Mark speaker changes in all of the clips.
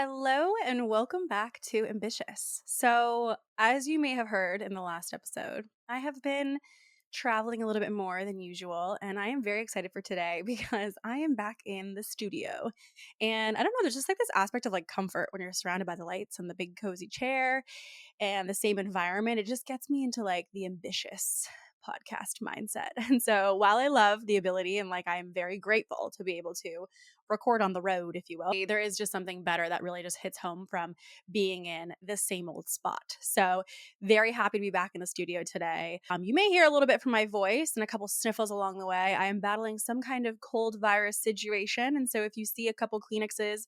Speaker 1: Hello and welcome back to Ambitious. So, as you may have heard in the last episode, I have been traveling a little bit more than usual, and I am very excited for today because I am back in the studio. And I don't know, there's just like this aspect of like comfort when you're surrounded by the lights and the big cozy chair and the same environment. It just gets me into like the ambitious podcast mindset. And so while I love the ability and like I am very grateful to be able to record on the road, if you will, there is just something better that really just hits home from being in the same old spot. So very happy to be back in the studio today. You may hear a little bit from my voice and a couple sniffles along the way. I am battling some kind of cold virus situation. And so if you see a couple Kleenexes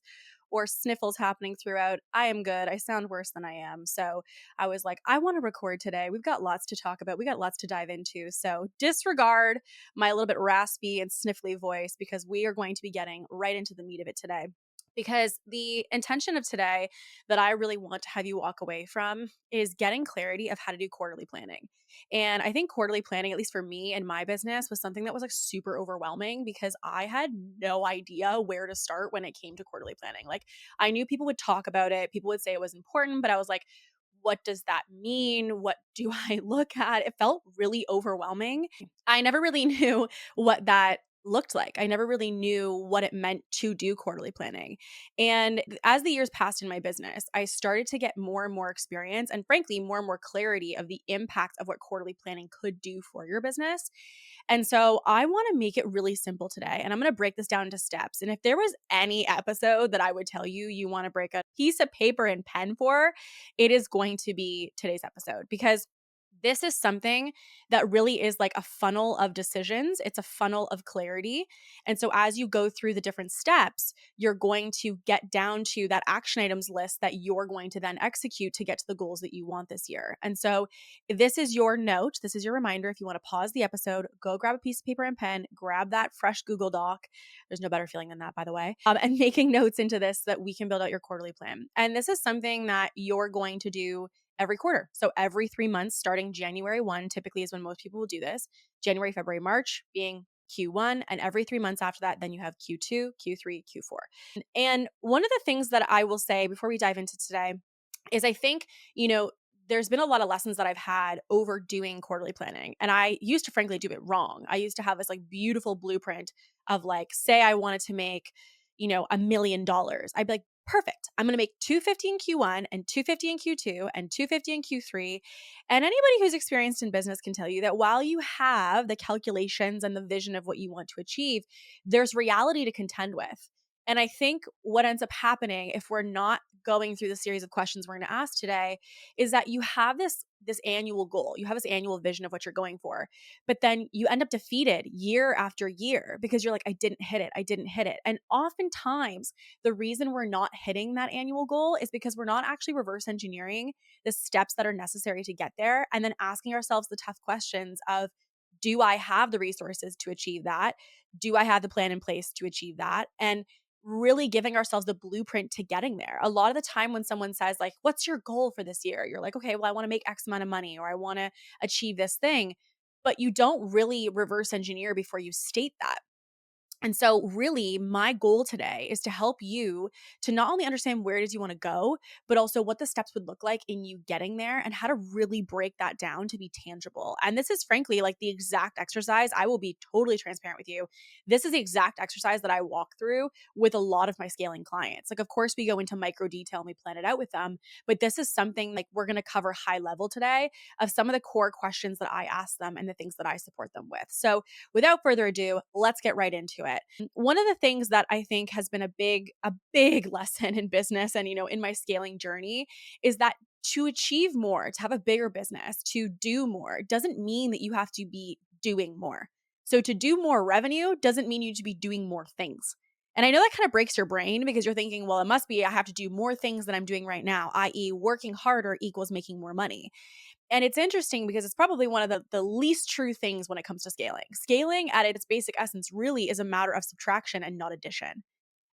Speaker 1: or sniffles happening throughout, I am good. I sound worse than I am. So I was like, I want to record today. We've got lots to talk about. We got lots to dive into. So disregard my little bit raspy and sniffly voice because we are going to be getting right into the meat of it today. Because the intention of today that I really want to have you walk away from is getting clarity of how to do quarterly planning. And I think quarterly planning, at least for me and my business, was something that was like super overwhelming because I had no idea where to start when it came to quarterly planning. Like I knew people would talk about it, people would say it was important, but I was like, what does that mean? What do I look at? It felt really overwhelming. I never really knew what that looked like. I never really knew what it meant to do quarterly planning. And as the years passed in my business, I started to get more and more experience and frankly, more and more clarity of the impact of what quarterly planning could do for your business. And so I want to make it really simple today. And I'm going to break this down into steps. And if there was any episode that I would tell you you want to break a piece of paper and pen for, it is going to be today's episode because this is something that really is like a funnel of decisions. It's a funnel of clarity. And so as you go through the different steps, you're going to get down to that action items list that you're going to then execute to get to the goals that you want this year. And so this is your note. This is your reminder. If you want to pause the episode, go grab a piece of paper and pen, grab that fresh Google Doc. There's no better feeling than that, by the way, and making notes into this so that we can build out your quarterly plan. And this is something that you're going to do every quarter. So every 3 months, starting January 1, typically is when most people will do this. January, February, March being Q1, and every 3 months after that, then you have Q2, Q3, Q4. And one of the things that I will say before we dive into today is I think, there's been a lot of lessons that I've had over doing quarterly planning. And I used to frankly do it wrong. I used to have this like beautiful blueprint of like, say I wanted to make, $1 million. I'd be like, perfect. I'm going to make 250 in Q1 and 250 in Q2 and 250 in Q3. And anybody who's experienced in business can tell you that while you have the calculations and the vision of what you want to achieve, there's reality to contend with. And I think what ends up happening if we're not going through the series of questions we're going to ask today is that you have this annual goal. You have this annual vision of what you're going for. But then you end up defeated year after year because you're like, I didn't hit it. I didn't hit it. And oftentimes the reason we're not hitting that annual goal is because we're not actually reverse engineering the steps that are necessary to get there and then asking ourselves the tough questions of, do I have the resources to achieve that? Do I have the plan in place to achieve that? And really giving ourselves the blueprint to getting there. A lot of the time when someone says like, what's your goal for this year? You're like, okay, well, I want to make X amount of money or I want to achieve this thing, but you don't really reverse engineer before you state that. And so really my goal today is to help you to not only understand where it is you want to go, but also what the steps would look like in you getting there and how to really break that down to be tangible. And this is frankly like the exact exercise. I will be totally transparent with you. This is the exact exercise that I walk through with a lot of my scaling clients. Like, of course, we go into micro detail and we plan it out with them, but this is something like we're going to cover high level today of some of the core questions that I ask them and the things that I support them with. So without further ado, let's get right into it. One of the things that I think has been a big lesson in business and, in my scaling journey is that to achieve more, to have a bigger business, to do more doesn't mean that you have to be doing more. So to do more revenue doesn't mean you need to be doing more things. And I know that kind of breaks your brain because you're thinking, well, it must be I have to do more things than I'm doing right now, i.e. working harder equals making more money. And it's interesting because it's probably one of the least true things when it comes to scaling. Scaling at its basic essence really is a matter of subtraction and not addition.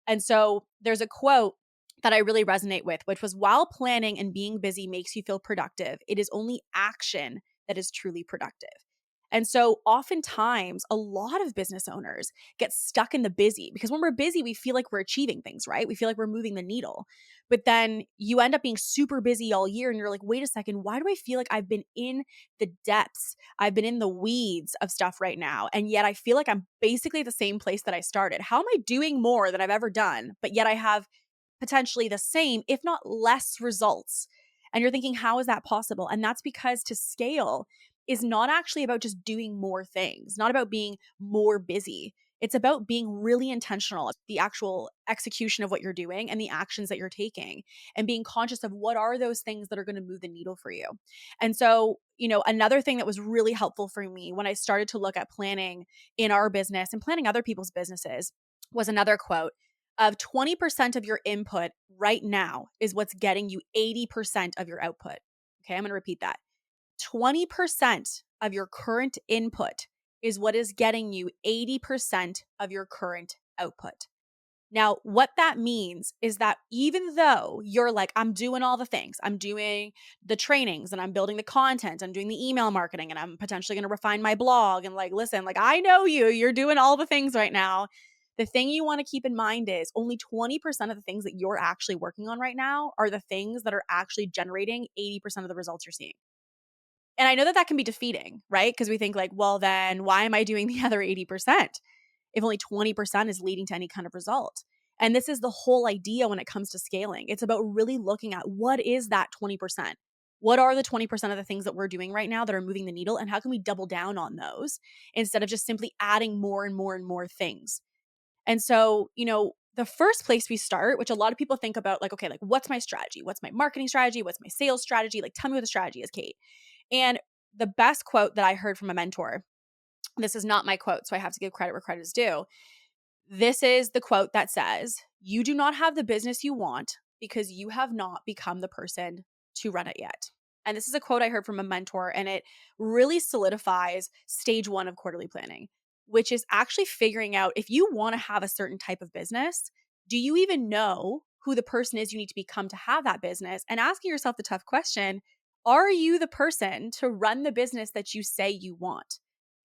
Speaker 1: And so there's a quote that I really resonate with, which was, while planning and being busy makes you feel productive, it is only action that is truly productive. And so oftentimes a lot of business owners get stuck in the busy because when we're busy, we feel like we're achieving things, right? We feel like we're moving the needle. But then you end up being super busy all year and you're like, wait a second, why do I feel like I've been in the depths? I've been in the weeds of stuff right now. And yet I feel like I'm basically the same place that I started. How am I doing more than I've ever done? But yet I have potentially the same, if not less results. And you're thinking, how is that possible? And that's because to scale is not actually about just doing more things, not about being more busy. It's about being really intentional, the actual execution of what you're doing and the actions that you're taking, and being conscious of what are those things that are going to move the needle for you. And so, another thing that was really helpful for me when I started to look at planning in our business and planning other people's businesses was another quote of 20% of your input right now is what's getting you 80% of your output. Okay, I'm going to repeat that. 20% of your current input is what is getting you 80% of your current output. Now, what that means is that even though you're like, I'm doing all the things, I'm doing the trainings and I'm building the content, I'm doing the email marketing and I'm potentially going to refine my blog and listen, I know you're doing all the things right now. The thing you want to keep in mind is only 20% of the things that you're actually working on right now are the things that are actually generating 80% of the results you're seeing. And I know that can be defeating, right? Because we think well, then why am I doing the other 80% if only 20% is leading to any kind of result? And this is the whole idea when it comes to scaling. It's about really looking at what is that 20%? What are the 20% of the things that we're doing right now that are moving the needle? And how can we double down on those instead of just simply adding more and more and more things? And so, the first place we start, which a lot of people think about, okay, what's my strategy? What's my marketing strategy? What's my sales strategy? Tell me what the strategy is, Kate. And the best quote that I heard from a mentor, this is not my quote, so I have to give credit where credit is due. This is the quote that says, "You do not have the business you want because you have not become the person to run it yet." And this is a quote I heard from a mentor, and it really solidifies stage one of quarterly planning, which is actually figuring out if you want to have a certain type of business, do you even know who the person is you need to become to have that business? And asking yourself the tough question, are you the person to run the business that you say you want?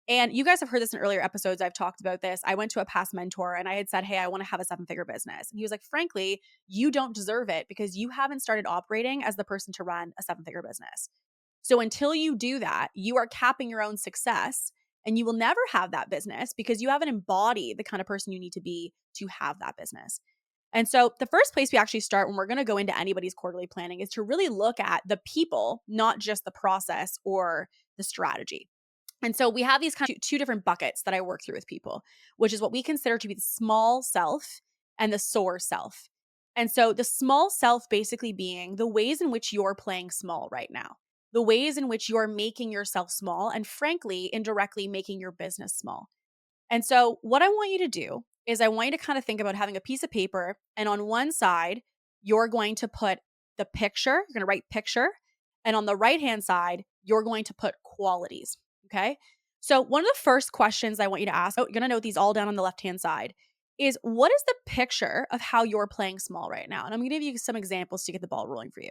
Speaker 1: And you guys have heard this in earlier episodes. I've talked about this. I went to a past mentor and I had said, hey, I want to have a 7-figure business. And he was like, frankly, you don't deserve it because you haven't started operating as the person to run a 7-figure business. So until you do that, you are capping your own success and you will never have that business because you haven't embodied the kind of person you need to be to have that business. And so the first place we actually start when we're going to go into anybody's quarterly planning is to really look at the people, not just the process or the strategy. And so we have these kind of two different buckets that I work through with people, which is what we consider to be the small self and the soar self. And so the small self basically being the ways in which you're playing small right now, the ways in which you're making yourself small and frankly, indirectly making your business small. And so what I want you to do is I want you to kind of think about having a piece of paper and on one side, you're going to put the picture, you're going to write picture. And on the right-hand side, you're going to put qualities. Okay. So one of the first questions I want you to ask, you're going to note these all down on the left-hand side, is what is the picture of how you're playing small right now? And I'm going to give you some examples to get the ball rolling for you.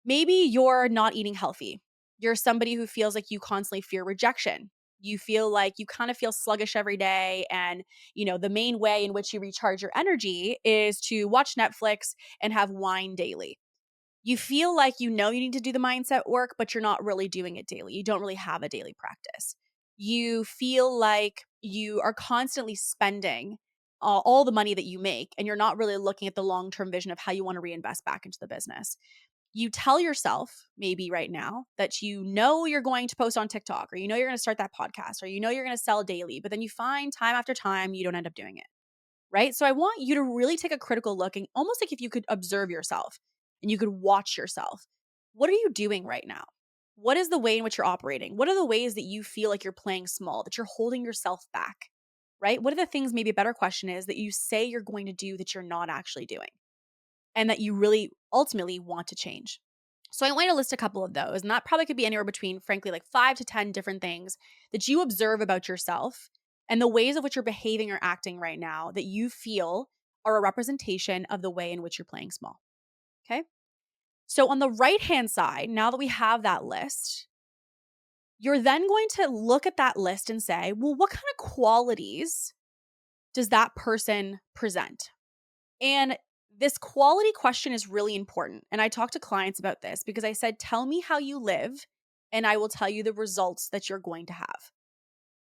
Speaker 1: Maybe you're not eating healthy. You're somebody who feels like you constantly fear rejection. You feel like you kind of feel sluggish every day. And, the main way in which you recharge your energy is to watch Netflix and have wine daily. You feel like you need to do the mindset work, but you're not really doing it daily. You don't really have a daily practice. You feel like you are constantly spending all the money that you make, and you're not really looking at the long-term vision of how you want to reinvest back into the business. You tell yourself maybe right now that you're going to post on TikTok, or you're going to start that podcast, or you're going to sell daily, but then you find time after time you don't end up doing it. Right? So I want you to really take a critical look and almost like if you could observe yourself and you could watch yourself. What are you doing right now? What is the way in which you're operating? What are the ways that you feel like you're playing small, that you're holding yourself back? Right? What are the things, maybe a better question is, that you say you're going to do that you're not actually doing and that you really ultimately want to change? So I want you to list a couple of those, and that probably could be anywhere between, frankly, 5 to 10 different things that you observe about yourself and the ways of which you're behaving or acting right now that you feel are a representation of the way in which you're playing small. Okay? So on the right-hand side, now that we have that list, You're then going to look at that list and say, well, what kind of qualities does that person present? And this quality question is really important. And I talk to clients about this because I said, tell me how you live, and I will tell you the results that you're going to have.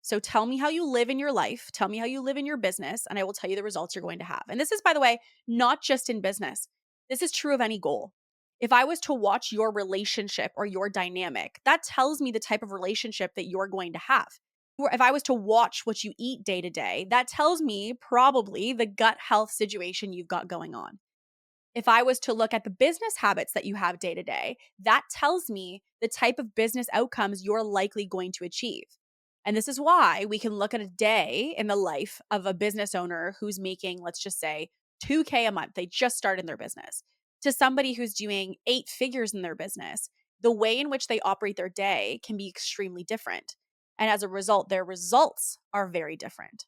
Speaker 1: So tell me how you live in your life, tell me how you live in your business, and I will tell you the results you're going to have. And this is, by the way, not just in business. This is true of any goal. If I was to watch your relationship or your dynamic, that tells me the type of relationship that you're going to have. Or if I was to watch what you eat day to day, that tells me probably the gut health situation you've got going on. If I was to look at the business habits that you have day to day, that tells me the type of business outcomes you're likely going to achieve. And this is why we can look at a day in the life of a business owner who's making, let's just say, 2K a month. They just started their business, to somebody who's doing 8 figures in their business. The way in which they operate their day can be extremely different. And as a result, their results are very different.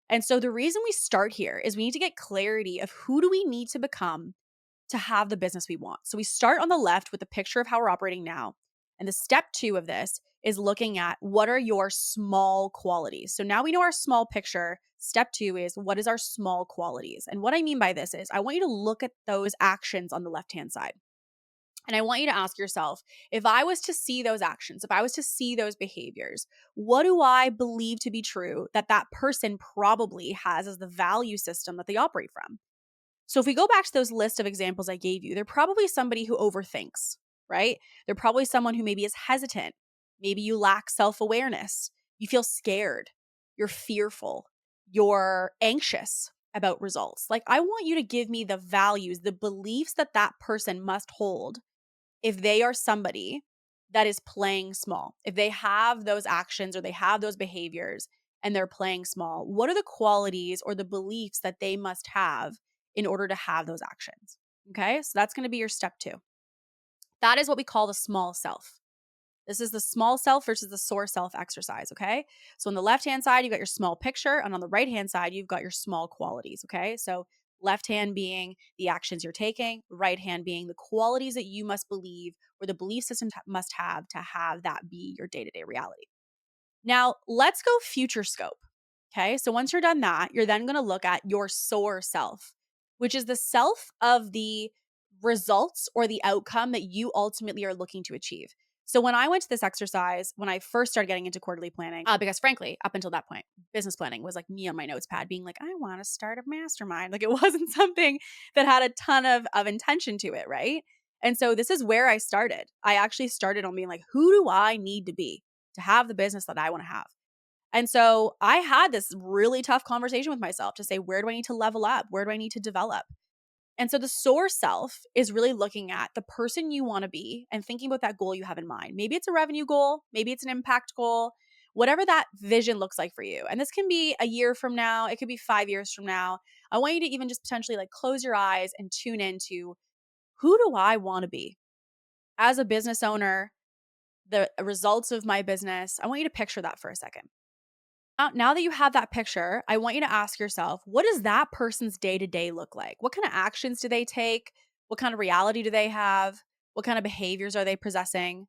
Speaker 1: And so the reason we start here is we need to get clarity of who do we need to become to have the business we want. So we start on the left with a picture of how we're operating now. And the step 2 of this is looking at what are your small qualities. So now we know our small picture. Step 2 is what is our small qualities. And what I mean by this is I want you to look at those actions on the left-hand side. And I want you to ask yourself, if I was to see those actions, if I was to see those behaviors, what do I believe to be true that that person probably has as the value system that they operate from? So if we go back to those list of examples I gave you, they're probably somebody who overthinks, right? They're probably someone who maybe is hesitant. Maybe you lack self-awareness. You feel scared. You're fearful. You're anxious about results. Like, I want you to give me the values, the beliefs that that person must hold if they are somebody that is playing small. If they have those actions or they have those behaviors and they're playing small, what are the qualities or the beliefs that they must have in order to have those actions? Okay, so that's going to be your step 2. That is what we call the small self. This is the small self versus the Soar self exercise, okay? So on the left-hand side, you've got your small picture, and on the right-hand side, you've got your small qualities, okay? So left hand being the actions you're taking, right hand being the qualities that you must believe or the belief system must have to have that be your day-to-day reality. Now, let's go future scope. Okay. So once you're done that, you're then going to look at your Soar self, which is the self of the results or the outcome that you ultimately are looking to achieve. So when I went to this exercise, when I first started getting into quarterly planning, because frankly, up until that point, business planning was like me on my notes pad being like, I want to start a mastermind. Like, it wasn't something that had a ton of intention to it. Right. And so this is where I started. I actually started on being like, who do I need to be to have the business that I want to have? And so I had this really tough conversation with myself to say, where do I need to level up? Where do I need to develop? And so the Soar self is really looking at the person you want to be and thinking about that goal you have in mind. Maybe it's a revenue goal, maybe it's an impact goal, whatever that vision looks like for you. And this can be a year from now, it could be 5 years from now. I want you to even just potentially like close your eyes and tune into, who do I want to be as a business owner? The results of my business. I want you to picture that for a second. Now that you have that picture, I want you to ask yourself, what does that person's day-to-day look like? What kind of actions do they take? What kind of reality do they have? What kind of behaviors are they possessing?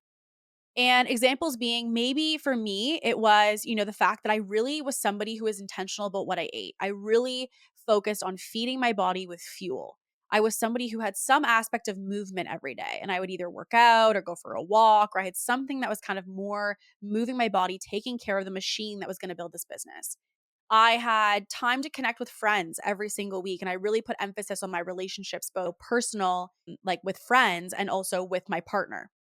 Speaker 1: And examples being, maybe for me, it was, the fact that I really was somebody who was intentional about what I ate. I really focused on feeding my body with fuel. I was somebody who had some aspect of movement every day, and I would either work out or go for a walk, or I had something that was kind of more moving my body, taking care of the machine that was going to build this business. I had time to connect with friends every single week, and I really put emphasis on my relationships, both personal, like with friends, and also with my partner.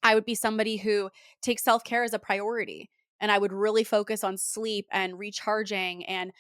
Speaker 1: I would be somebody who takes self-care as a priority. And I would really focus on sleep and recharging and,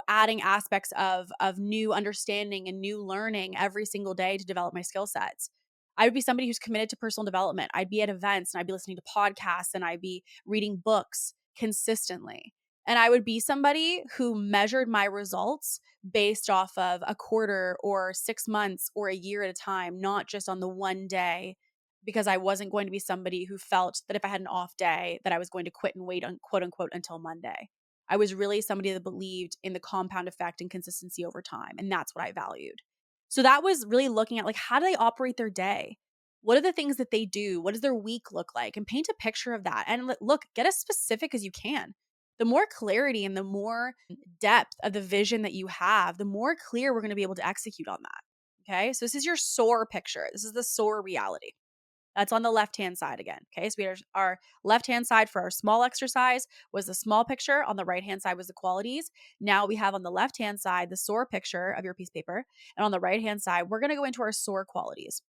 Speaker 1: adding aspects of new understanding and new learning every single day to develop my skill sets. I would be somebody who's committed to personal development. I'd be at events and I'd be listening to podcasts and I'd be reading books consistently. And I would be somebody who measured my results based off of a quarter or 6 months or a year at a time, not just on the one day, because I wasn't going to be somebody who felt that if I had an off day that I was going to quit and wait on quote unquote until Monday. I was really somebody that believed in the compound effect and consistency over time. And that's what I valued. So that was really looking at, like, how do they operate their day? What are the things that they do? What does their week look like? And paint a picture of that. And look, get as specific as you can. The more clarity and the more depth of the vision that you have, the more clear we're going to be able to execute on that. Okay. So this is your SOAR picture. This is the SOAR reality. That's on the left-hand side again. Okay. So we have our left-hand side for our small exercise was the small picture. On the right-hand side was the qualities. Now we have on the left-hand side the SOAR picture of your piece of paper. And on the right-hand side, we're going to go into our SOAR qualities.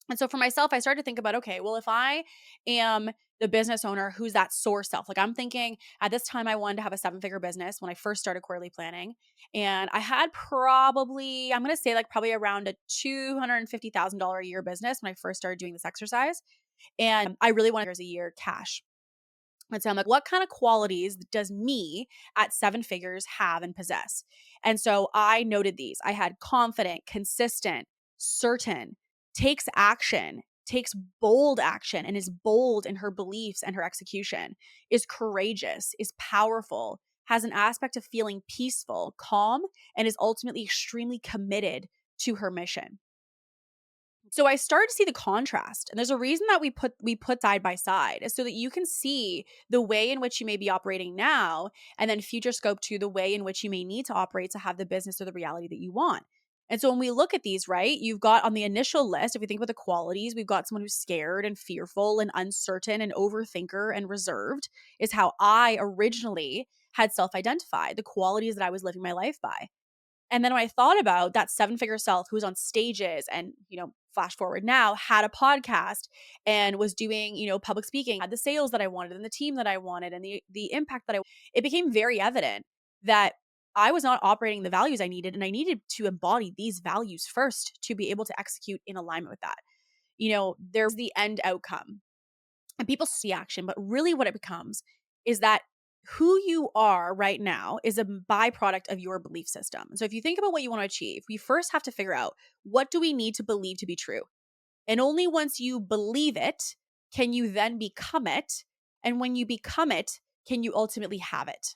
Speaker 1: And so for myself, I started to think about, okay, well, if I am the business owner who's that SOAR self, like I'm thinking at this time, I wanted to have a 7-figure business when I first started quarterly planning. And I had probably, I'm going to say like probably around a $250,000 a year business when I first started doing this exercise. And I really wanted a year cash. And so I'm like, what kind of qualities does me at 7 figures have and possess? And so I noted these. I had confident, consistent, certain, takes action, takes bold action, and is bold in her beliefs and her execution, is courageous, is powerful, has an aspect of feeling peaceful, calm, and is ultimately extremely committed to her mission. So I started to see the contrast, and there's a reason that we put side by side is so that you can see the way in which you may be operating now, and then future scope to the way in which you may need to operate to have the business or the reality that you want. And so when we look at these, right, you've got on the initial list, if we think about the qualities, we've got someone who's scared and fearful and uncertain and overthinker and reserved, is how I originally had self-identified the qualities that I was living my life by. And then when I thought about that 7-figure self who was on stages and, flash forward now, had a podcast and was doing, public speaking, had the sales that I wanted and the team that I wanted and the impact that it became very evident that I was not operating the values I needed, and I needed to embody these values first to be able to execute in alignment with that. There's the end outcome and people see action, but really what it becomes is that who you are right now is a byproduct of your belief system. So if you think about what you want to achieve, we first have to figure out, what do we need to believe to be true? And only once you believe it can you then become it. And when you become it, can you ultimately have it?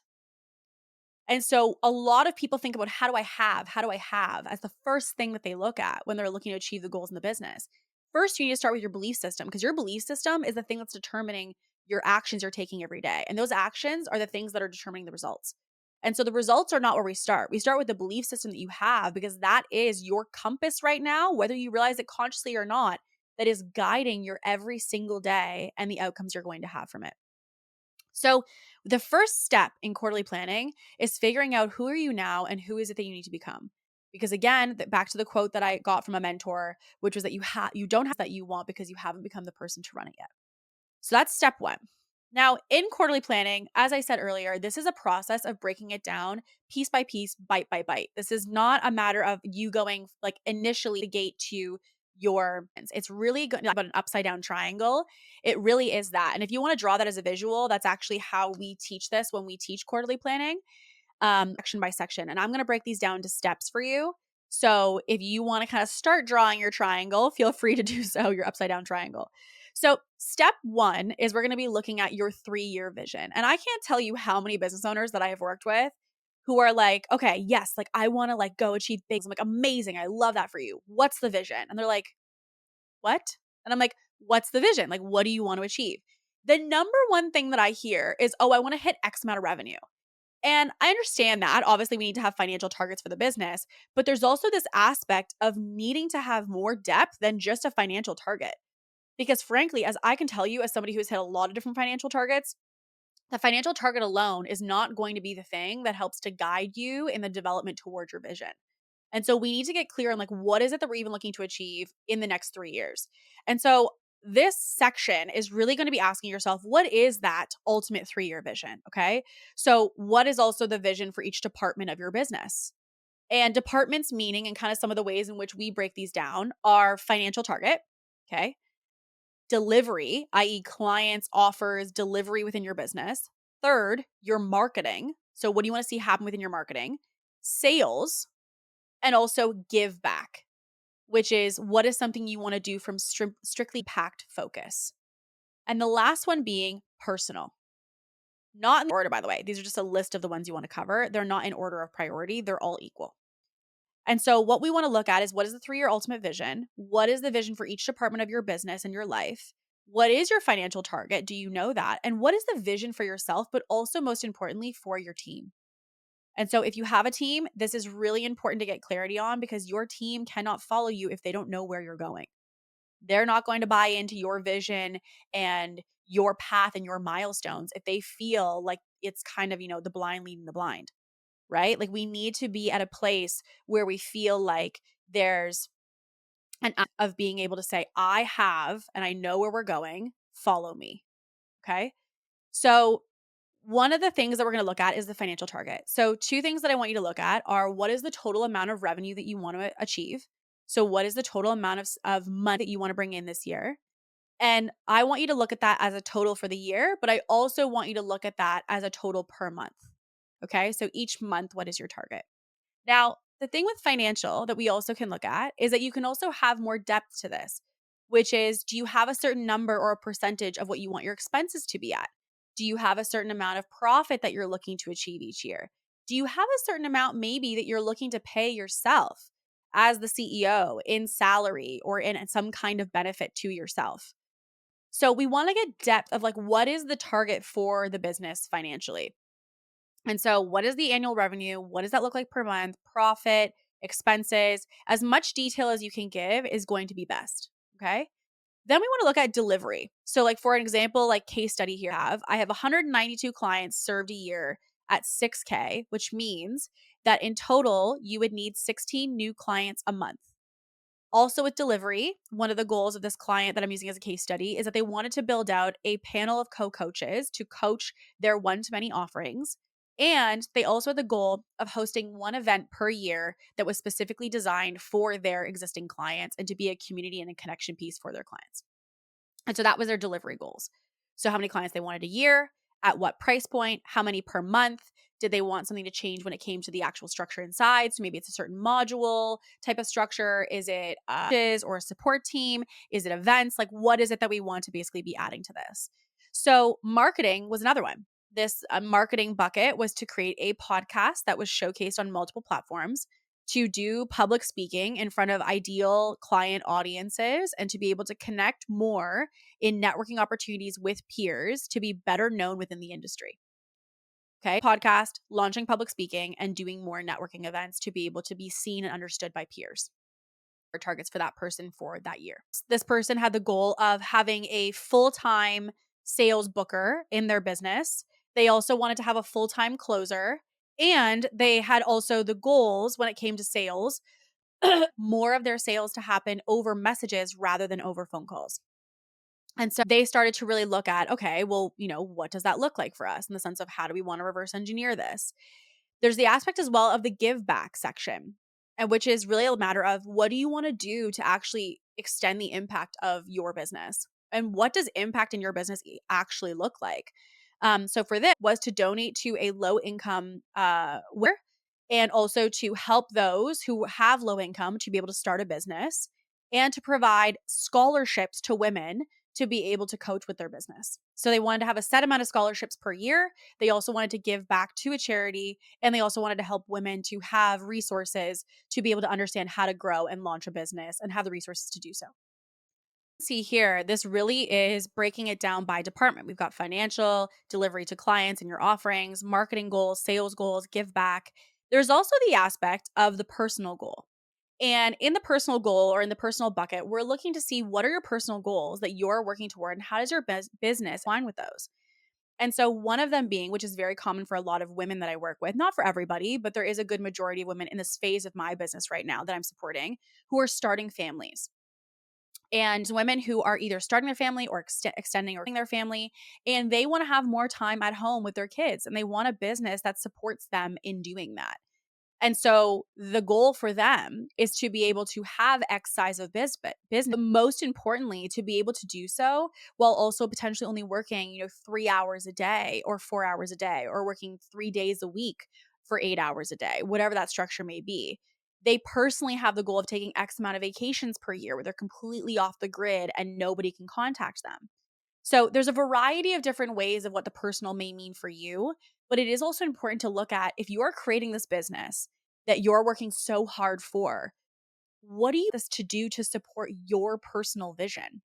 Speaker 1: And so a lot of people think about, how do I have as the first thing that they look at when they're looking to achieve the goals in the business. First, you need to start with your belief system, because your belief system is the thing that's determining your actions you're taking every day. And those actions are the things that are determining the results. And so the results are not where we start. We start with the belief system that you have, because that is your compass right now, whether you realize it consciously or not, that is guiding your every single day and the outcomes you're going to have from it. So the first step in quarterly planning is figuring out, who are you now and who is it that you need to become? Because again, back to the quote that I got from a mentor, which was that you don't have that you want because you haven't become the person to run it yet. So that's step one. Now, in quarterly planning, as I said earlier, this is a process of breaking it down piece by piece, bite by bite. This is not a matter of you going like initially the gate to it's really about an upside down triangle. It really is that. And if you want to draw that as a visual, that's actually how we teach this when we teach quarterly planning, section by section. And I'm going to break these down to steps for you. So if you want to kind of start drawing your triangle, feel free to do so, your upside down triangle. So step one is we're going to be looking at your 3-year vision. And I can't tell you how many business owners that I have worked with who are like, okay, yes, like I want to like go achieve big. I'm like, amazing. I love that for you. What's the vision? And they're like, what? And I'm like, what's the vision? Like, what do you want to achieve? The number one thing that I hear is, oh, I want to hit X amount of revenue. And I understand that. Obviously, we need to have financial targets for the business, but there's also this aspect of needing to have more depth than just a financial target. Because frankly, as I can tell you, as somebody who's hit a lot of different financial targets, the financial target alone is not going to be the thing that helps to guide you in the development towards your vision. And so we need to get clear on like, what is it that we're even looking to achieve in the next 3 years? And so this section is really going to be asking yourself, what is that ultimate 3-year vision? Okay. So what is also the vision for each department of your business? And departments meaning, and kind of some of the ways in which we break these down, are financial target. Okay. Delivery, i.e. clients, offers, delivery within your business. Third, your marketing. So what do you want to see happen within your marketing? Sales, and also give back, which is what is something you want to do from strictly impact focus. And the last one being personal. Not in order, by the way. These are just a list of the ones you want to cover. They're not in order of priority. They're all equal. And so what we want to look at is, what is the 3-year ultimate vision? What is the vision for each department of your business and your life? What is your financial target? Do you know that? And what is the vision for yourself, but also most importantly for your team? And so if you have a team, this is really important to get clarity on, because your team cannot follow you if they don't know where you're going. They're not going to buy into your vision and your path and your milestones if they feel like it's kind of, the blind leading the blind, right? Like, we need to be at a place where we feel like there's an act of being able to say, I have, and I know where we're going, follow me. Okay. So one of the things that we're going to look at is the financial target. So 2 things that I want you to look at are, what is the total amount of revenue that you want to achieve? So what is the total amount of money that you want to bring in this year? And I want you to look at that as a total for the year, but I also want you to look at that as a total per month. Okay. So each month, what is your target? Now, the thing with financial that we also can look at is that you can also have more depth to this, which is, do you have a certain number or a percentage of what you want your expenses to be at? Do you have a certain amount of profit that you're looking to achieve each year? Do you have a certain amount maybe that you're looking to pay yourself as the CEO in salary or in some kind of benefit to yourself? So we want to get depth of, like, what is the target for the business financially? And so, what is the annual revenue? What does that look like per month? Profit, expenses, as much detail as you can give is going to be best. Okay. Then we want to look at delivery. So, like, for an example, like case study here, I have 192 clients served a year at 6K, which means that in total, you would need 16 new clients a month. Also, with delivery, one of the goals of this client that I'm using as a case study is that they wanted to build out a panel of co-coaches to coach their one-to-many offerings. And they also had the goal of hosting one event per year that was specifically designed for their existing clients and to be a community and a connection piece for their clients. And so that was their delivery goals. So how many clients they wanted a year, at what price point, how many per month, did they want something to change when it came to the actual structure inside? So maybe it's a certain module type of structure. Is it or a support team? Is it events? Like, what is it that we want to basically be adding to this? So marketing was another one. This marketing bucket was to create a podcast that was showcased on multiple platforms, to do public speaking in front of ideal client audiences, and to be able to connect more in networking opportunities with peers to be better known within the industry. Okay. Podcast, launching public speaking, and doing more networking events to be able to be seen and understood by peers. Targets for that person for that year. This person had the goal of having a full-time sales booker in their business. They also wanted to have a full-time closer, and they had also the goals when it came to sales, more of their sales to happen over messages rather than over phone calls. And so they started to really look at, okay, well, what does that look like for us in the sense of, how do we want to reverse engineer this? There's the aspect as well of the give back section, and which is really a matter of, what do you want to do to actually extend the impact of your business? And what does impact in your business actually look like? So for this was to donate to a low income and also to help those who have low income to be able to start a business, and to provide scholarships to women to be able to coach with their business. So they wanted to have a set amount of scholarships per year. They also wanted to give back to a charity, and they also wanted to help women to have resources to be able to understand how to grow and launch a business and have the resources to do so. See here, this really is breaking it down by department. We've got financial, delivery to clients and your offerings, marketing goals, sales goals, give back. There's also the aspect of the personal goal. And in the personal goal, or in the personal bucket, we're looking to see, what are your personal goals that you're working toward, and how does your business align with those? And so one of them being, which is very common for a lot of women that I work with, not for everybody, but there is a good majority of women in this phase of my business right now that I'm supporting, who are starting families. And women who are either starting their family or extending or their family, and they want to have more time at home with their kids, and they want a business that supports them in doing that. And so the goal for them is to be able to have X size of business, but most importantly, to be able to do so while also potentially only working, 3 hours a day or 4 hours a day, or working 3 days a week for 8 hours a day, whatever that structure may be. They personally have the goal of taking X amount of vacations per year where they're completely off the grid and nobody can contact them. So there's a variety of different ways of what the personal may mean for you, but it is also important to look at, if you are creating this business that you're working so hard for, what do you this to do to support your personal vision?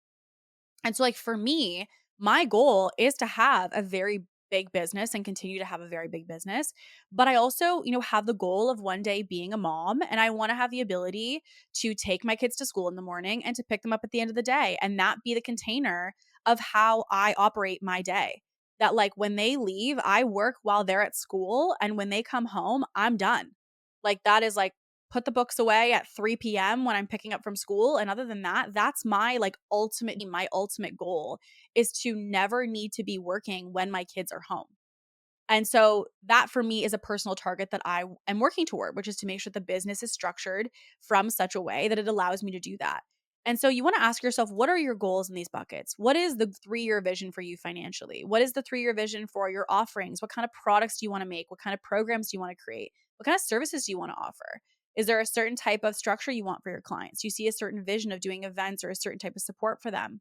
Speaker 1: And so, like, for me, my goal is to have a very big business and continue to have a very big business. But I also, have the goal of one day being a mom, and I want to have the ability to take my kids to school in the morning and to pick them up at the end of the day, and that be the container of how I operate my day. That, like, when they leave, I work while they're at school, and when they come home, I'm done. Like, that is like, put the books away at 3 p.m. when I'm picking up from school. And other than that, that's my ultimate goal is to never need to be working when my kids are home. And so that for me is a personal target that I am working toward, which is to make sure the business is structured from such a way that it allows me to do that. And so you want to ask yourself, what are your goals in these buckets? What is the 3-year vision for you financially? What is the 3-year vision for your offerings? What kind of products do you want to make? What kind of programs do you want to create? What kind of services do you want to offer? Is there a certain type of structure you want for your clients? Do you see a certain vision of doing events or a certain type of support for them?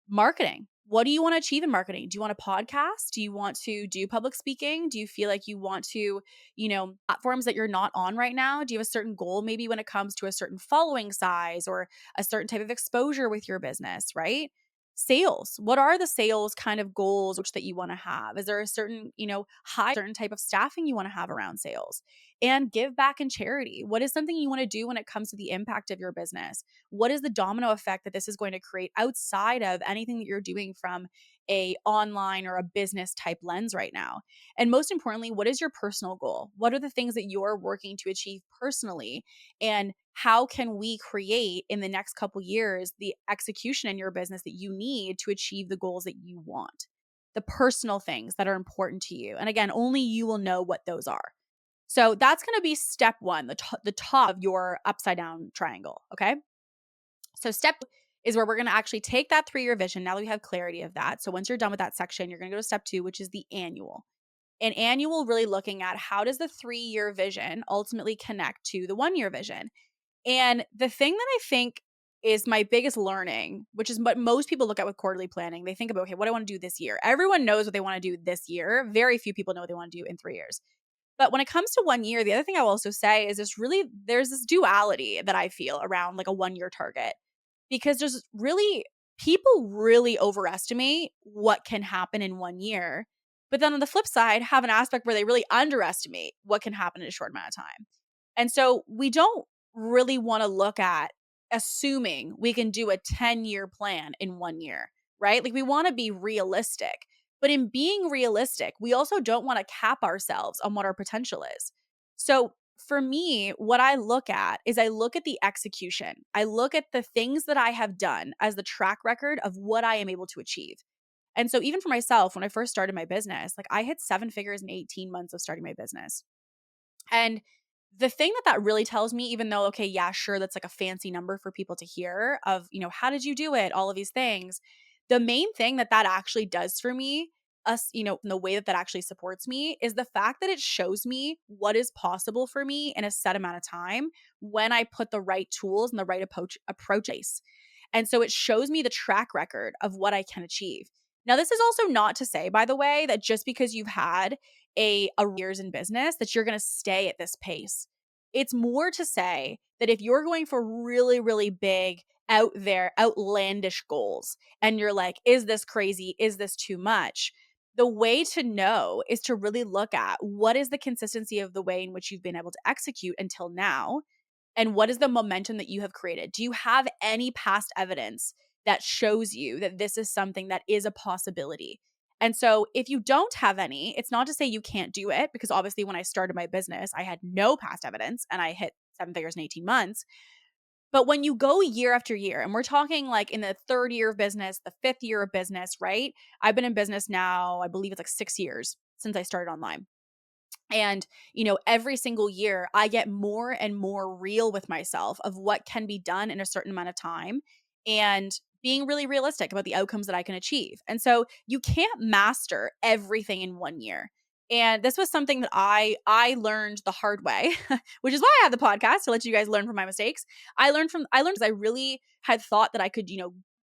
Speaker 1: Marketing. What do you want to achieve in marketing? Do you want a podcast? Do you want to do public speaking? Do you feel like you want to, platforms that you're not on right now? Do you have a certain goal maybe when it comes to a certain following size or a certain type of exposure with your business, right? Sales. What are the sales kind of goals which that you want to have? Is there a certain, high certain type of staffing you want to have around sales? And give back in charity. What is something you want to do when it comes to the impact of your business? What is the domino effect that this is going to create outside of anything that you're doing from a online or a business type lens right now? And most importantly, what is your personal goal? What are the things that you're working to achieve personally? And how can we create in the next couple years the execution in your business that you need to achieve the goals that you want? The personal things that are important to you. And again, only you will know what those are. So that's going to be step 1, the top of your upside down triangle. Okay. So step is where we're going to actually take that 3-year vision. Now that we have clarity of that. So once you're done with that section, you're going to go to step 2, which is the annual. An annual really looking at how does the 3-year vision ultimately connect to the 1-year vision. And the thing that I think is my biggest learning, which is what most people look at with quarterly planning. They think about, okay, what do I want to do this year? Everyone knows what they want to do this year. Very few people know what they want to do in 3 years. But when it comes to 1 year, the other thing I will also say is there's this duality that I feel around like a 1-year target, because people really overestimate what can happen in 1 year. But then on the flip side, have an aspect where they really underestimate what can happen in a short amount of time. And so we don't really want to look at assuming we can do a 10-year plan in 1 year, right? Like, we want to be realistic. But in being realistic, we also don't want to cap ourselves on what our potential is. So for me, what I look at is I look at the execution. I look at the things that I have done as the track record of what I am able to achieve. And so even for myself, when I first started my business, like, I hit 7 figures in 18 months of starting my business. And the thing that really tells me, even though, okay, yeah, sure, that's like a fancy number for people to hear of, how did you do it? All of these things. The main thing that actually does for me, in the way that actually supports me, is the fact that it shows me what is possible for me in a set amount of time when I put the right tools and the right approach. And so it shows me the track record of what I can achieve. Now, this is also not to say, by the way, that just because you've had a years in business that you're going to stay at this pace. It's more to say that if you're going for really, really big, out there, outlandish goals, and you're like, is this crazy? Is this too much? The way to know is to really look at what is the consistency of the way in which you've been able to execute until now, and what is the momentum that you have created? Do you have any past evidence that shows you that this is something that is a possibility? And so if you don't have any, it's not to say you can't do it, because obviously when I started my business, I had no past evidence and I hit 7 figures in 18 months. But when you go year after year, and we're talking like in the 3rd year of business, the 5th year of business, right? I've been in business now, I believe it's like 6 years since I started online. And, every single year I get more and more real with myself of what can be done in a certain amount of time, and being really realistic about the outcomes that I can achieve. And so you can't master everything in 1 year. And this was something that I learned the hard way, which is why I have the podcast, to let you guys learn from my mistakes. I learned because I really had thought that I could,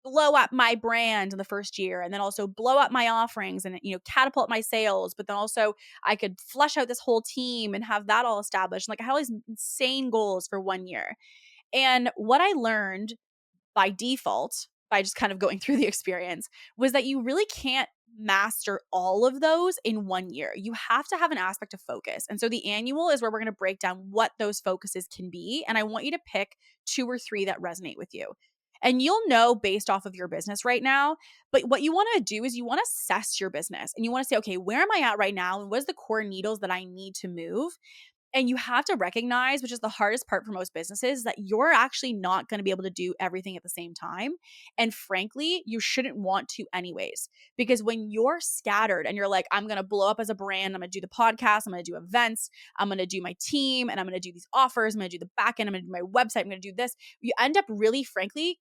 Speaker 1: blow up my brand in the first year and then also blow up my offerings and, catapult my sales. But then also I could flush out this whole team and have that all established. Like I had all these insane goals for 1 year. And what I learned by default, by just kind of going through the experience, was that you really can't master all of those in 1 year. You have to have an aspect of focus. And so the annual is where we're going to break down what those focuses can be. And I want you to pick 2 or 3 that resonate with you. And you'll know based off of your business right now. But what you want to do is you want to assess your business and you want to say, okay, where am I at right now? And what is the core needles that I need to move? And you have to recognize, which is the hardest part for most businesses, that you're actually not going to be able to do everything at the same time. And frankly, you shouldn't want to anyways. Because when you're scattered and you're like, I'm going to blow up as a brand, I'm going to do the podcast, I'm going to do events, I'm going to do my team, and I'm going to do these offers, I'm going to do the back end, I'm going to do my website, I'm going to do this. You end up really, frankly,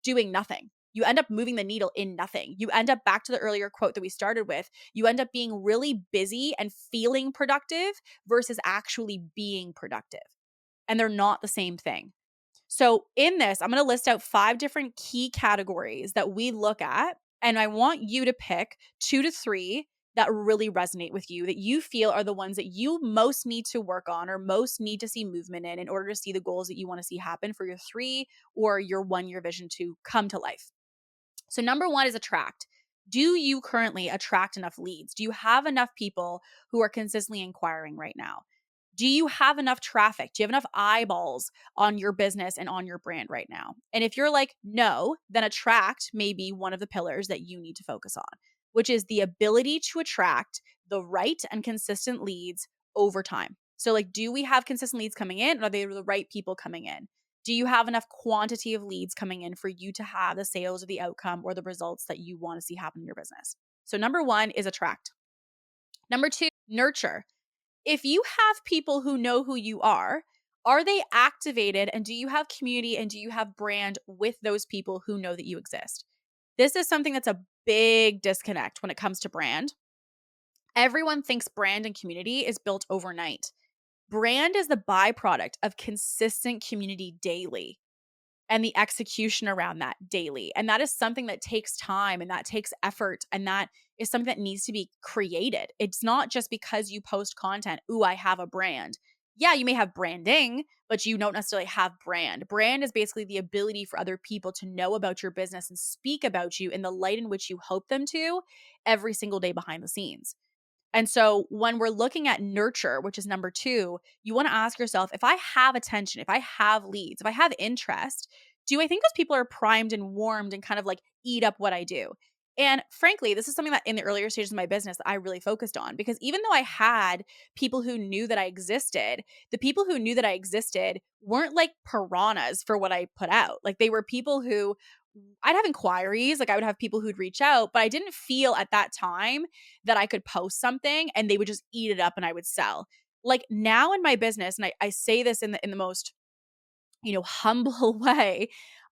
Speaker 1: doing nothing. You end up moving the needle in nothing. You end up back to the earlier quote that we started with. You end up being really busy and feeling productive versus actually being productive. And they're not the same thing. So in this, I'm going to list out 5 different key categories that we look at. And I want you to pick 2 to 3 that really resonate with you, that you feel are the ones that you most need to work on or most need to see movement in order to see the goals that you want to see happen for your 3 or your 1 year vision to come to life. So number 1 is attract. Do you currently attract enough leads? Do you have enough people who are consistently inquiring right now? Do you have enough traffic? Do you have enough eyeballs on your business and on your brand right now? And if you're like, no, then attract may be one of the pillars that you need to focus on, which is the ability to attract the right and consistent leads over time. So like, do we have consistent leads coming in? Are they the right people coming in? Do you have enough quantity of leads coming in for you to have the sales or the outcome or the results that you want to see happen in your business? So number 1 is attract. Number 2, nurture. If you have people who know who you are they activated and do you have community and do you have brand with those people who know that you exist? This is something that's a big disconnect when it comes to brand. Everyone thinks brand and community is built overnight. Brand is the byproduct of consistent community daily and the execution around that daily. And that is something that takes time and that takes effort. And that is something that needs to be created. It's not just because you post content, ooh, I have a brand. Yeah, you may have branding, but you don't necessarily have brand. Brand is basically the ability for other people to know about your business and speak about you in the light in which you hope them to every single day behind the scenes. And so when we're looking at nurture, which is number 2, you want to ask yourself, if I have attention, if I have leads, if I have interest, do I think those people are primed and warmed and kind of like eat up what I do? And frankly, this is something that in the earlier stages of my business that I really focused on, because even though I had people who knew that I existed, the people who knew that I existed weren't like piranhas for what I put out. Like they were people who I'd have inquiries, like I would have people who'd reach out, but I didn't feel at that time that I could post something and they would just eat it up and I would sell. Like now in my business, and I say this in the most, humble way,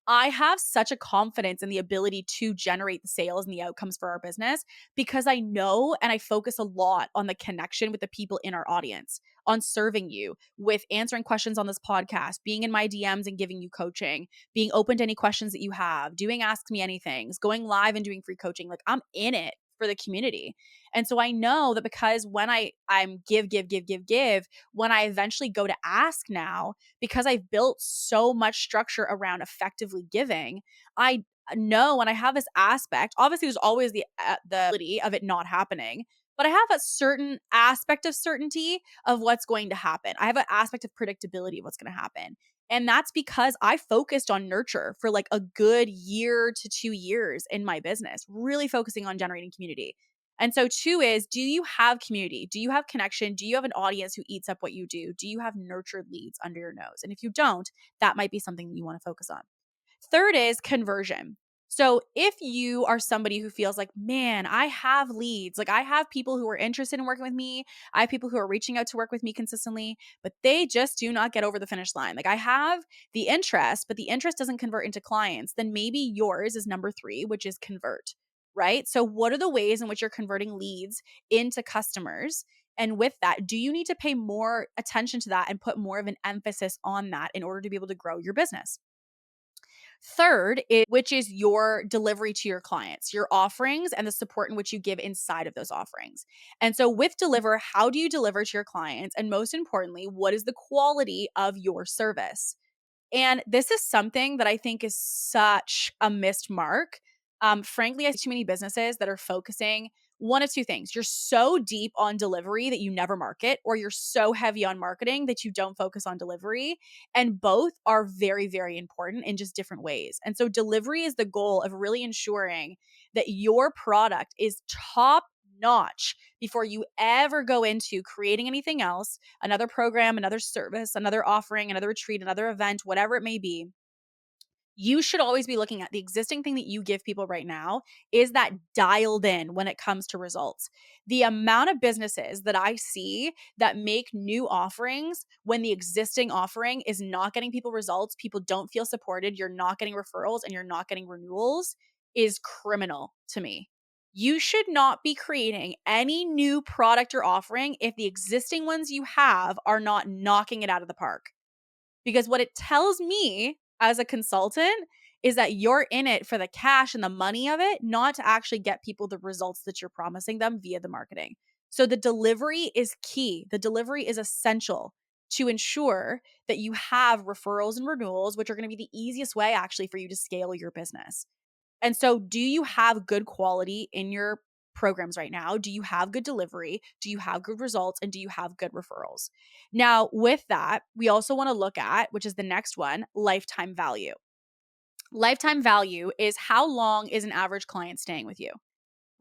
Speaker 1: I have such a confidence in the ability to generate the sales and the outcomes for our business because I know and I focus a lot on the connection with the people in our audience, on serving you with answering questions on this podcast, being in my DMs and giving you coaching, being open to any questions that you have, doing Ask Me Anythings, going live and doing free coaching. Like I'm in it for the community. And so I know that because when I'm give, when I eventually go to ask now, because I've built so much structure around effectively giving, I know and I have this aspect. Obviously, there's always the ability of it not happening, but I have a certain aspect of certainty of what's going to happen. I have an aspect of predictability of what's going to happen. And that's because I focused on nurture for like a good 1 to 2 years in my business, really focusing on generating community. And so 2 is, do you have community? Do you have connection? Do you have an audience who eats up what you do? Do you have nurtured leads under your nose? And if you don't, that might be something that you want to focus on. 3rd is conversion. So if you are somebody who feels like, man, I have leads, like I have people who are interested in working with me, I have people who are reaching out to work with me consistently, but they just do not get over the finish line. Like I have the interest, but the interest doesn't convert into clients, then maybe yours is number 3, which is convert, right? So what are the ways in which you're converting leads into customers? And with that, do you need to pay more attention to that and put more of an emphasis on that in order to be able to grow your business? Third, which is your delivery to your clients, your offerings, and the support in which you give inside of those offerings. And so, with deliver, how do you deliver to your clients? And most importantly, what is the quality of your service? And this is something that I think is such a missed mark. Frankly, I see too many businesses that are focusing one of two things. You're so deep on delivery that you never market, or you're so heavy on marketing that you don't focus on delivery. And both are very, very important in just different ways. And so, delivery is the goal of really ensuring that your product is top notch before you ever go into creating anything else, another program, another service, another offering, another retreat, another event, whatever it may be. You should always be looking at the existing thing that you give people right now. Is that dialed in when it comes to results? The amount of businesses that I see that make new offerings when the existing offering is not getting people results, people don't feel supported, you're not getting referrals, and you're not getting renewals is criminal to me. You should not be creating any new product or offering if the existing ones you have are not knocking it out of the park. Because what it tells me as a consultant is that you're in it for the cash and the money of it, not to actually get people the results that you're promising them via the marketing. So the delivery is key. The delivery is essential to ensure that you have referrals and renewals, which are going to be the easiest way actually for you to scale your business. And so, do you have good quality in your programs right now? Do you have good delivery? Do you have good results? And do you have good referrals? Now, with that, we also want to look at, which is the next one, lifetime value. Lifetime value is how long is an average client staying with you?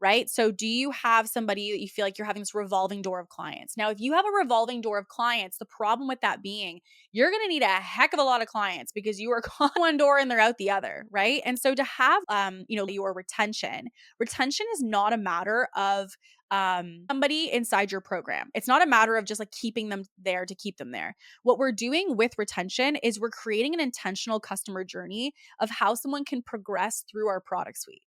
Speaker 1: Right? So, do you have somebody that you feel like you're having this revolving door of clients? Now, if you have a revolving door of clients, the problem with that being you're going to need a heck of a lot of clients because you are on one door and they're out the other, right? And so to have your retention is not a matter of somebody inside your program. It's not a matter of just like keeping them there to keep them there. What we're doing with retention is we're creating an intentional customer journey of how someone can progress through our product suite,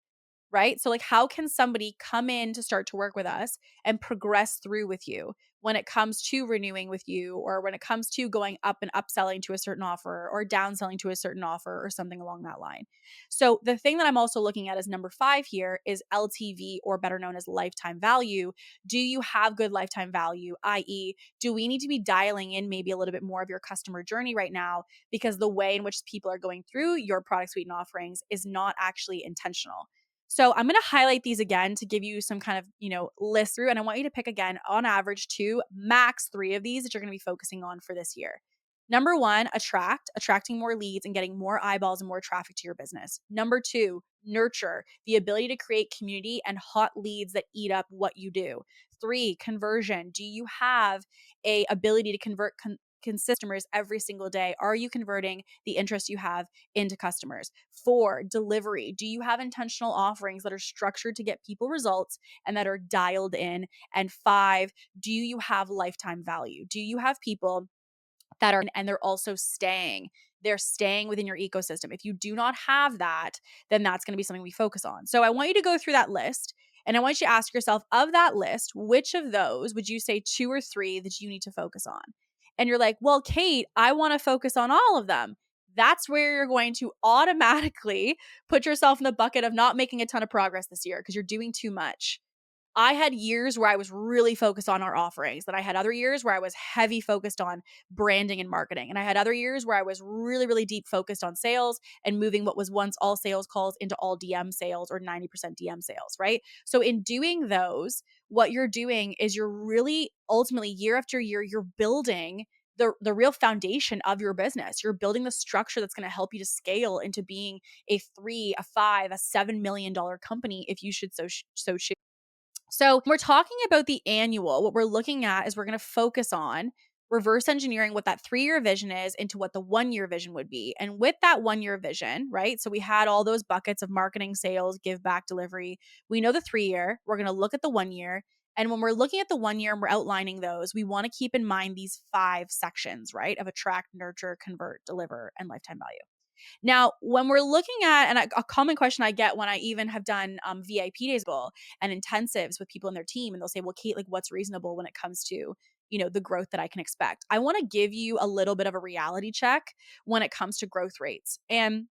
Speaker 1: right? So, like, how can somebody come in to start to work with us and progress through with you when it comes to renewing with you, or when it comes to going up and upselling to a certain offer or downselling to a certain offer or something along that line? So, the thing that I'm also looking at as number 5 here is LTV, or better known as lifetime value. Do you have good lifetime value? I.e., do we need to be dialing in maybe a little bit more of your customer journey right now because the way in which people are going through your product suite and offerings is not actually intentional? So I'm going to highlight these again to give you some kind of, list through. And I want you to pick again, on average, 2, max 3 of these that you're going to be focusing on for this year. Number 1, attracting more leads and getting more eyeballs and more traffic to your business. Number 2, nurture, the ability to create community and hot leads that eat up what you do. 3, conversion. Do you have a ability to convert customers every single day? Are you converting the interest you have into customers? 4, delivery. Do you have intentional offerings that are structured to get people results and that are dialed in? And 5, do you have lifetime value? Do you have people that are, and they're also staying? They're staying within your ecosystem. If you do not have that, then that's going to be something we focus on. So I want you to go through that list, and I want you to ask yourself, of that list, which of those would you say 2 or 3 that you need to focus on? And you're like, well, Kate, I want to focus on all of them. That's where you're going to automatically put yourself in the bucket of not making a ton of progress this year because you're doing too much. I had years where I was really focused on our offerings, then I had other years where I was heavy focused on branding and marketing. And I had other years where I was really, really deep focused on sales and moving what was once all sales calls into all DM sales or 90% DM sales, right? So in doing those, what you're doing is you're really ultimately year after year, you're building the real foundation of your business. You're building the structure that's going to help you to scale into being a 3, a 5, a $7 million company if you should so choose. So we're talking about the annual. What we're looking at is we're going to focus on reverse engineering what that 3-year vision is into what the 1-year vision would be. And with that 1-year vision, right? So we had all those buckets of marketing, sales, give back, delivery. We know the 3-year. We're going to look at the 1-year. And when we're looking at the 1-year and we're outlining those, we want to keep in mind these 5 sections, right? Of attract, nurture, convert, deliver, and lifetime value. Now, when we're looking at, and a common question I get when I even have done VIP days and intensives with people in their team, and they'll say, well, Kate, like, what's reasonable when it comes to, the growth that I can expect? I want to give you a little bit of a reality check when it comes to growth rates. And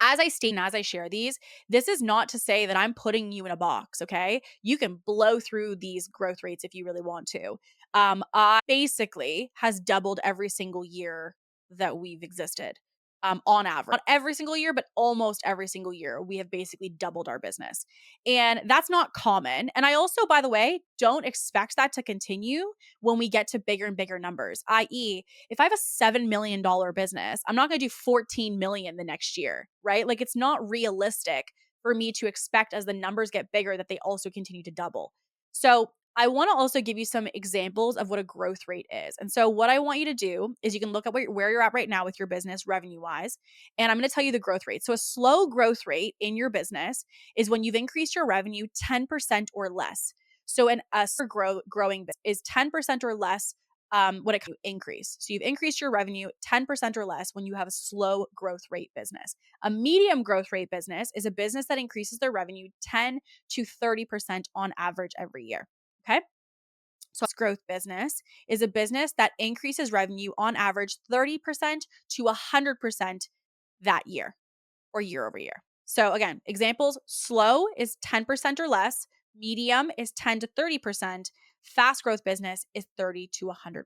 Speaker 1: As I state and as I share these, this is not to say that I'm putting you in a box, okay? You can blow through these growth rates if you really want to. I basically has doubled every single year that we've existed. On average, not every single year, but almost every single year, we have basically doubled our business. And that's not common. And I also, by the way, don't expect that to continue when we get to bigger and bigger numbers, i.e., if I have a $7 million business, I'm not going to do 14 million the next year, right? Like it's not realistic for me to expect as the numbers get bigger that they also continue to double. So I want to also give you some examples of what a growth rate is. And so what I want you to do is you can look at where you're at right now with your business revenue wise, and I'm going to tell you the growth rate. So a slow growth rate in your business is when you've increased your revenue 10% or less. So growing business is 10% or less when it comes to increase. So you've increased your revenue 10% or less when you have a slow growth rate business. A medium growth rate business is a business that increases their revenue 10 to 30% on average every year. Okay. So a growth business is a business that increases revenue on average 30% to 100% that year or year over year. So again, examples, slow is 10% or less, medium is 10 to 30%, fast growth business is 30 to 100%.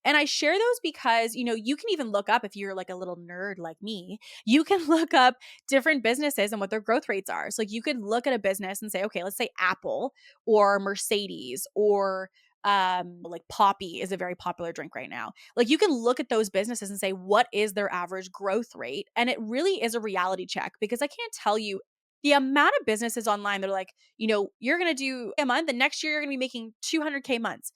Speaker 1: And I share those because, you can even look up if you're like a little nerd like me, you can look up different businesses and what their growth rates are. So like you could look at a business and say, okay, let's say Apple or Mercedes or like Poppy is a very popular drink right now. Like you can look at those businesses and say, what is their average growth rate? And it really is a reality check because I can't tell you the amount of businesses online that are like, you're going to do a month, the next year you're going to be making 200K months.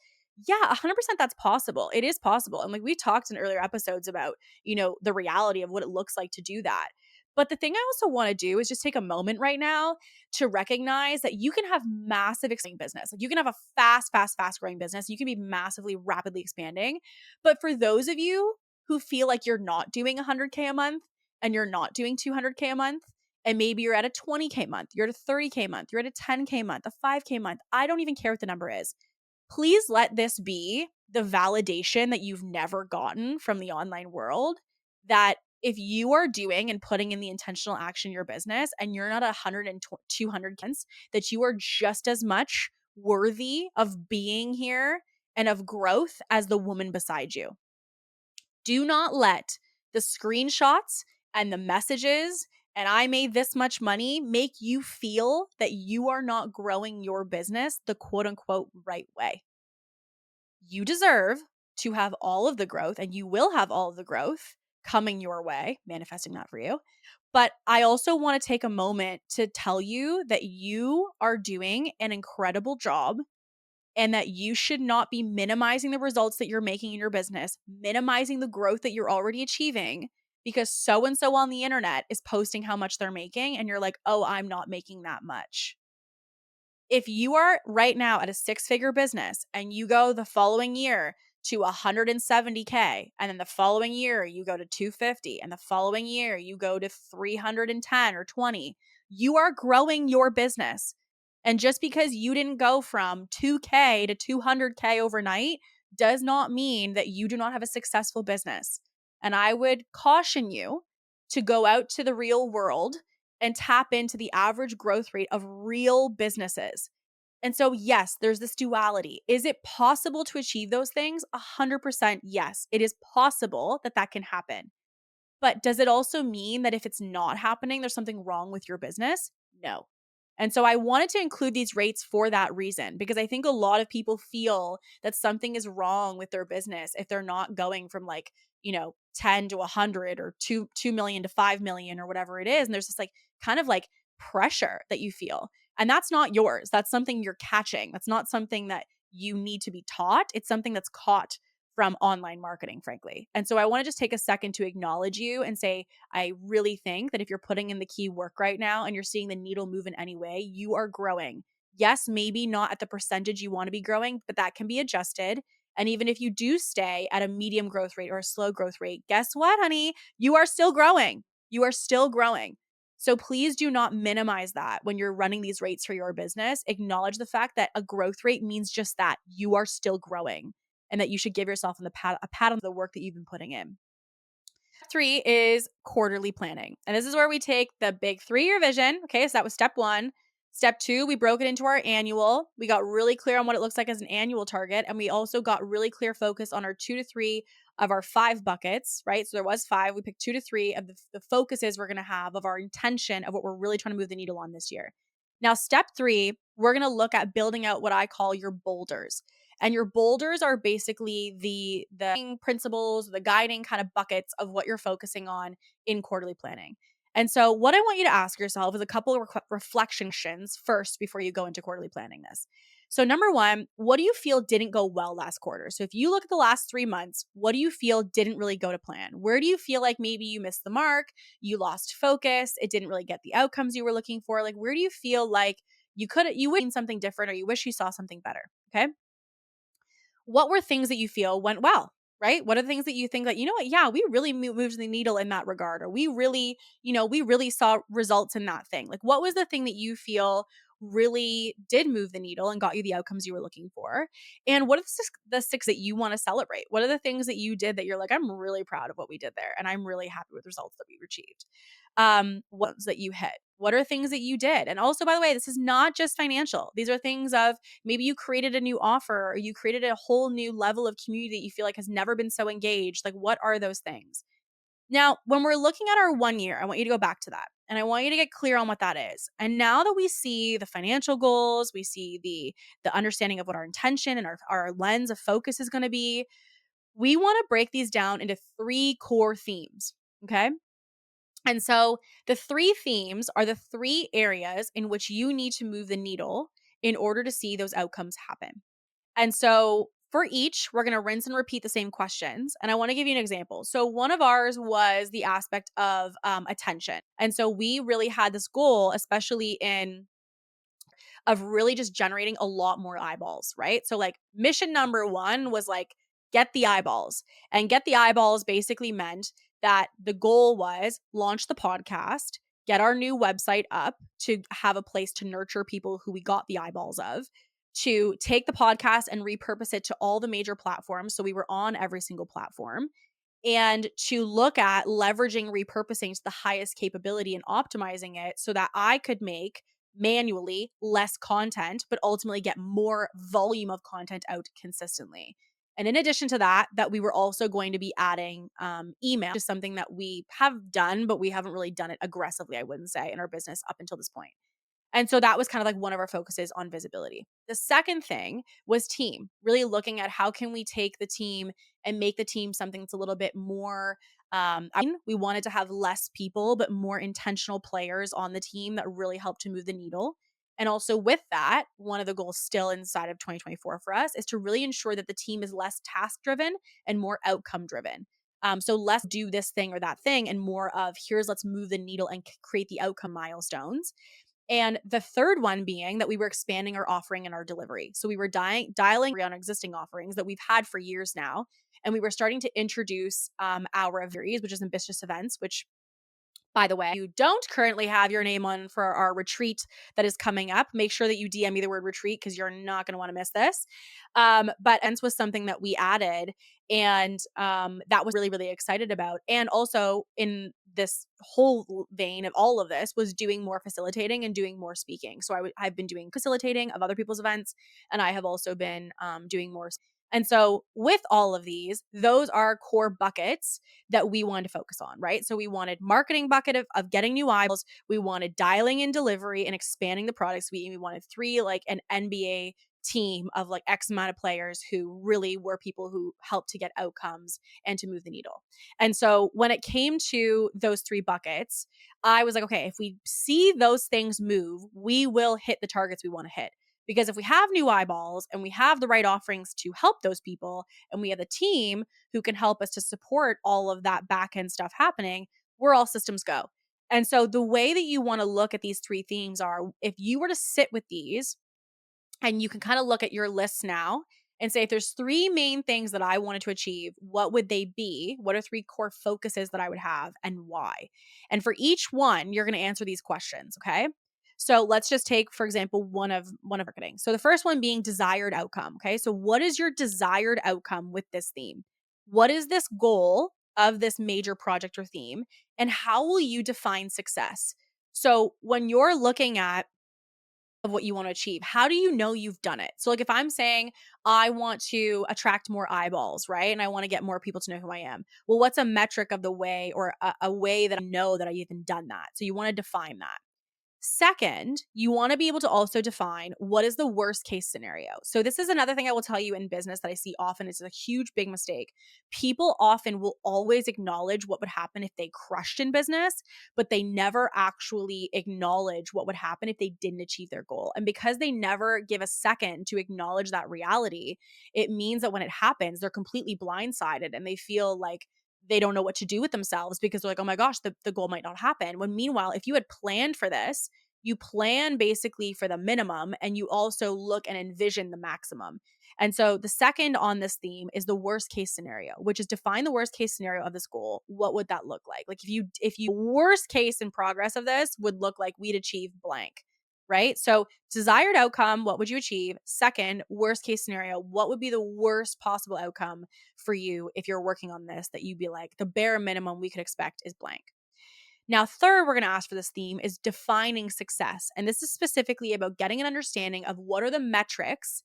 Speaker 1: Yeah, 100% that's possible. It is possible. And like we talked in earlier episodes about, the reality of what it looks like to do that. But the thing I also want to do is just take a moment right now to recognize that you can have massive expanding business. Like you can have a fast growing business. You can be massively, rapidly expanding. But for those of you who feel like you're not doing 100K a month and you're not doing 200K a month, and maybe you're at a 20K month, you're at a 30K month, you're at a 10K month, a 5K month, I don't even care what the number is. Please let this be the validation that you've never gotten from the online world, that if you are doing and putting in the intentional action in your business and you're not 100 and 200 kids, that you are just as much worthy of being here and of growth as the woman beside you. Do not let the screenshots and the messages and I made this much money make you feel that you are not growing your business the quote unquote right way. You deserve to have all of the growth, and you will have all of the growth coming your way, manifesting that for you. But I also want to take a moment to tell you that you are doing an incredible job and that you should not be minimizing the results that you're making in your business, minimizing the growth that you're already achieving because so and so on the internet is posting how much they're making and you're like, "Oh, I'm not making that much." If you are right now at a six-figure business and you go the following year to 170K, and then the following year you go to 250, and the following year you go to 310 or 20, you are growing your business. And just because you didn't go from 2K to 200K overnight does not mean that you do not have a successful business. And I would caution you to go out to the real world and tap into the average growth rate of real businesses. And so, yes, there's this duality. Is it possible to achieve those things? 100% yes. It is possible that that can happen. But does it also mean that if it's not happening, there's something wrong with your business? No. And so I wanted to include these rates for that reason, because I think a lot of people feel that something is wrong with their business if they're not going from 10 to 100 or 2 million to 5 million or whatever it is. And there's this kind of pressure that you feel. And that's not yours. That's something you're catching. That's not something that you need to be taught. It's something that's caught from online marketing, frankly. And so I want to just take a second to acknowledge you and say, I really think that if you're putting in the key work right now and you're seeing the needle move in any way, you are growing. Yes, maybe not at the percentage you want to be growing, but that can be adjusted. And even if you do stay at a medium growth rate or a slow growth rate, guess what, honey? You are still growing. You are still growing. So please do not minimize that when you're running these rates for your business. Acknowledge the fact that a growth rate means just that. You are still growing, and that you should give yourself a pat on the work that you've been putting in. 3 is quarterly planning. And this is where we take the big 3-year vision. Okay, so that was step 1. Step 2, we broke it into our annual. We got really clear on what it looks like as an annual target. And we also got really clear focus on our 2 to 3 of our 5 buckets, right? So there was 5. We picked 2 to 3 of the focuses we're going to have of our intention of what we're really trying to move the needle on this year. Now, step 3, we're going to look at building out what I call your boulders. And your boulders are basically the principles, the guiding kind of buckets of what you're focusing on in quarterly planning. And so what I want you to ask yourself is a couple of reflections first before you go into quarterly planning this. So number 1, what do you feel didn't go well last quarter? So if you look at the last 3 months, what do you feel didn't really go to plan? Where do you feel like maybe you missed the mark, you lost focus, it didn't really get the outcomes you were looking for? Like, where do you feel like you would have something different, or you wish you saw something better? Okay. What were things that you feel went well, right? What are the things that you think that, you know what, yeah, we really moved the needle in that regard, or we really saw results in that thing? Like, what was the thing that you feel really did move the needle and got you the outcomes you were looking for? And what are the 6 that you want to celebrate? What are the things that you did that you're like, I'm really proud of what we did there, and I'm really happy with the results that we've achieved? Ones that you hit? What are things that you did? And also, by the way, this is not just financial. These are things of maybe you created a new offer, or you created a whole new level of community that you feel like has never been so engaged. Like, what are those things? Now, when we're looking at our 1 year, I want you to go back to that. And I want you to get clear on what that is. And now that we see the financial goals, we see the understanding of what our intention and our lens of focus is going to be, we want to break these down into 3 core themes. Okay. And so the 3 themes are the 3 areas in which you need to move the needle in order to see those outcomes happen. And so for each, we're going to rinse and repeat the same questions. And I want to give you an example. So one of ours was the aspect of attention. And so we really had this goal, especially of really just generating a lot more eyeballs, right? So like mission number 1 was like, get the eyeballs. And get the eyeballs basically meant that the goal was launch the podcast, get our new website up to have a place to nurture people who we got the eyeballs of, to take the podcast and repurpose it to all the major platforms. So we were on every single platform, and to look at leveraging repurposing to the highest capability and optimizing it so that I could make manually less content, but ultimately get more volume of content out consistently. And in addition to that, we were also going to be adding email, which is something that we have done, but we haven't really done it aggressively, I wouldn't say, in our business up until this point. And so that was kind of like one of our focuses on visibility. The second thing was team, really looking at how can we take the team and make the team something that's a little bit more, we wanted to have less people, but more intentional players on the team that really helped to move the needle. And also with that, one of the goals still inside of 2024 for us is to really ensure that the team is less task driven and more outcome driven. So less do this thing or that thing, and more of let's move the needle and create the outcome milestones. And the third one being that we were expanding our offering and our delivery. So we were dialing on existing offerings that we've had for years now. And we were starting to introduce our series, which is Ambitious Events, which, by the way, you don't currently have your name on for our retreat that is coming up. Make sure that you DM me the word retreat, because you're not going to want to miss this. But Ents was something that we added, and that was really, really excited about. And also in this whole vein of all of this was doing more facilitating and doing more speaking. So I've been doing facilitating of other people's events, and I have also been doing more. And so with all of these, those are core buckets that we wanted to focus on, right? So we wanted marketing bucket of getting new eyeballs. We wanted dialing in delivery and expanding the product suite. We wanted 3, like an NBA team of like X amount of players who really were people who helped to get outcomes and to move the needle. And so when it came to those 3 buckets, I was like, okay, if we see those things move, we will hit the targets we want to hit. Because if we have new eyeballs and we have the right offerings to help those people, and we have a team who can help us to support all of that back end stuff happening, we're all systems go. And so the way that you want to look at these 3 themes are, if you were to sit with these and you can kind of look at your list now and say, if there's 3 main things that I wanted to achieve, what would they be? What are 3 core focuses that I would have, and why? And for each one, you're going to answer these questions. Okay. So let's just take, for example, one of marketing. So the first one being desired outcome. Okay. So what is your desired outcome with this theme? What is this goal of this major project or theme, and how will you define success? So when you're looking at of what you want to achieve, how do you know you've done it? So like if I'm saying I want to attract more eyeballs, right? And I want to get more people to know who I am. Well, what's a metric of the way, or a way that I know that I even done that? So you want to define that. Second, you want to be able to also define what is the worst case scenario. So this is another thing I will tell you in business that I see often is a huge big mistake. People often will always acknowledge what would happen if they crushed in business, but they never actually acknowledge what would happen if they didn't achieve their goal. And because they never give a second to acknowledge that reality, it means that when it happens, they're completely blindsided and they feel like they don't know what to do with themselves because they're like, oh my gosh, the goal might not happen. When meanwhile, if you had planned for this, you plan basically for the minimum and you also look and envision the maximum. And so the second on this theme is the worst case scenario, which is define the worst case scenario of this goal. What would that look like? Like if you worst case in progress of this would look like we'd achieve blank, right? So desired outcome, what would you achieve? Second, worst case scenario, what would be the worst possible outcome for you if you're working on this that you'd be like, the bare minimum we could expect is blank. Now, third, we're going to ask for this theme is defining success. And this is specifically about getting an understanding of what are the metrics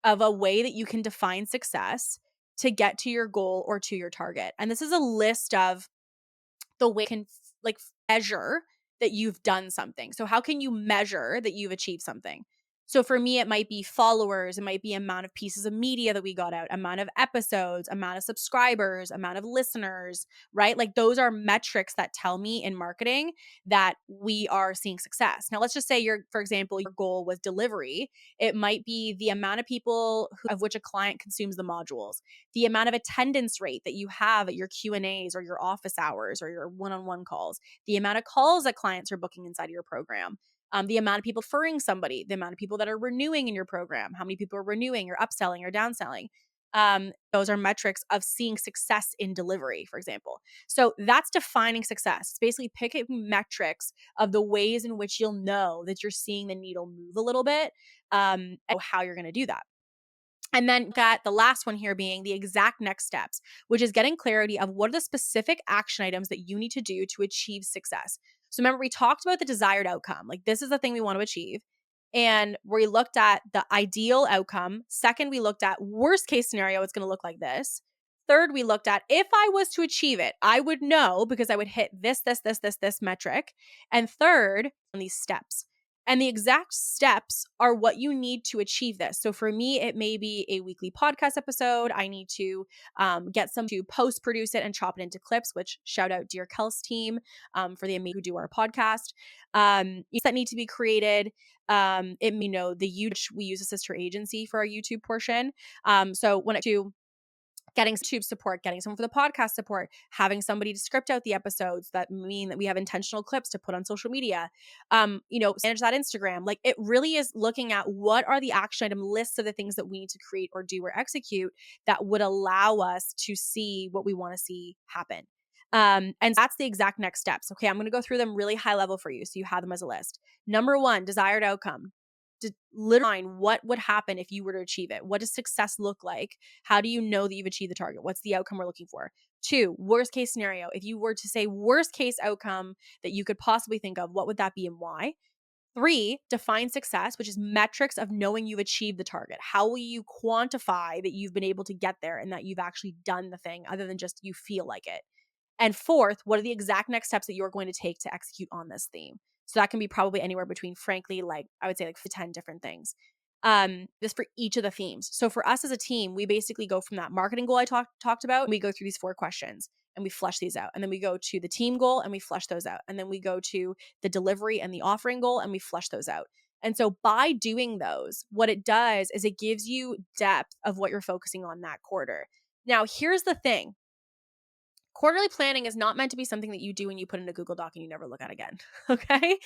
Speaker 1: of a way that you can define success to get to your goal or to your target. And this is a list of the way you can like measure that you've done something. So how can you measure that you've achieved something? So for me, it might be followers, it might be amount of pieces of media that we got out, amount of episodes, amount of subscribers, amount of listeners, right? Like those are metrics that tell me in marketing that we are seeing success. Now, let's just say for example, your goal was delivery. It might be the amount of people of which a client consumes the modules, the amount of attendance rate that you have at your Q&As or your office hours or your one-on-one calls, the amount of calls that clients are booking inside of your program, the amount of people referring somebody, the amount of people that are renewing in your program, how many people are renewing or upselling or downselling. Those are metrics of seeing success in delivery, for example. So that's defining success. It's basically picking metrics of the ways in which you'll know that you're seeing the needle move a little bit, and how you're going to do that. And then got the last one here being the exact next steps, which is getting clarity of what are the specific action items that you need to do to achieve success. So remember, we talked about the desired outcome. Like this is the thing we want to achieve. And we looked at the ideal outcome. Second, we looked at worst case scenario, it's going to look like this. Third, we looked at if I was to achieve it, I would know because I would hit this metric. And third, on these steps. And the exact steps are what you need to achieve this. So for me, it may be a weekly podcast episode. I need to get some to post produce it and chop it into clips, which shout out Dear Kels team for the amazing who do our podcast. That need to be created. It may know the YouTube, we use a sister agency for our YouTube portion. So when it to getting YouTube support, getting someone for the podcast support, having somebody to script out the episodes that mean that we have intentional clips to put on social media, manage that Instagram. Like it really is looking at what are the action item lists of the things that we need to create or do or execute that would allow us to see what we want to see happen. And that's the exact next steps. Okay, I'm going to go through them really high level for you so you have them as a list. Number 1, desired outcome. Literally what would happen if you were to achieve it. What does success look like? How do you know that you've achieved the target? What's the outcome we're looking for? 2, worst case scenario. If you were to say worst case outcome that you could possibly think of, what would that be and why? 3, define success, which is metrics of knowing you've achieved the target. How will you quantify that you've been able to get there and that you've actually done the thing other than just you feel like it? And 4th, what are the exact next steps that you're going to take to execute on this theme? So that can be probably anywhere between, frankly, like I would say like 10 different things. This for each of the themes. So for us as a team, we basically go from that marketing goal I talked about, and we go through these 4 questions and we flush these out. And then we go to the team goal and we flush those out. And then we go to the delivery and the offering goal and we flush those out. And so by doing those, what it does is it gives you depth of what you're focusing on that quarter. Now, here's the thing. Quarterly planning is not meant to be something that you do and you put in a Google Doc and you never look at again, okay?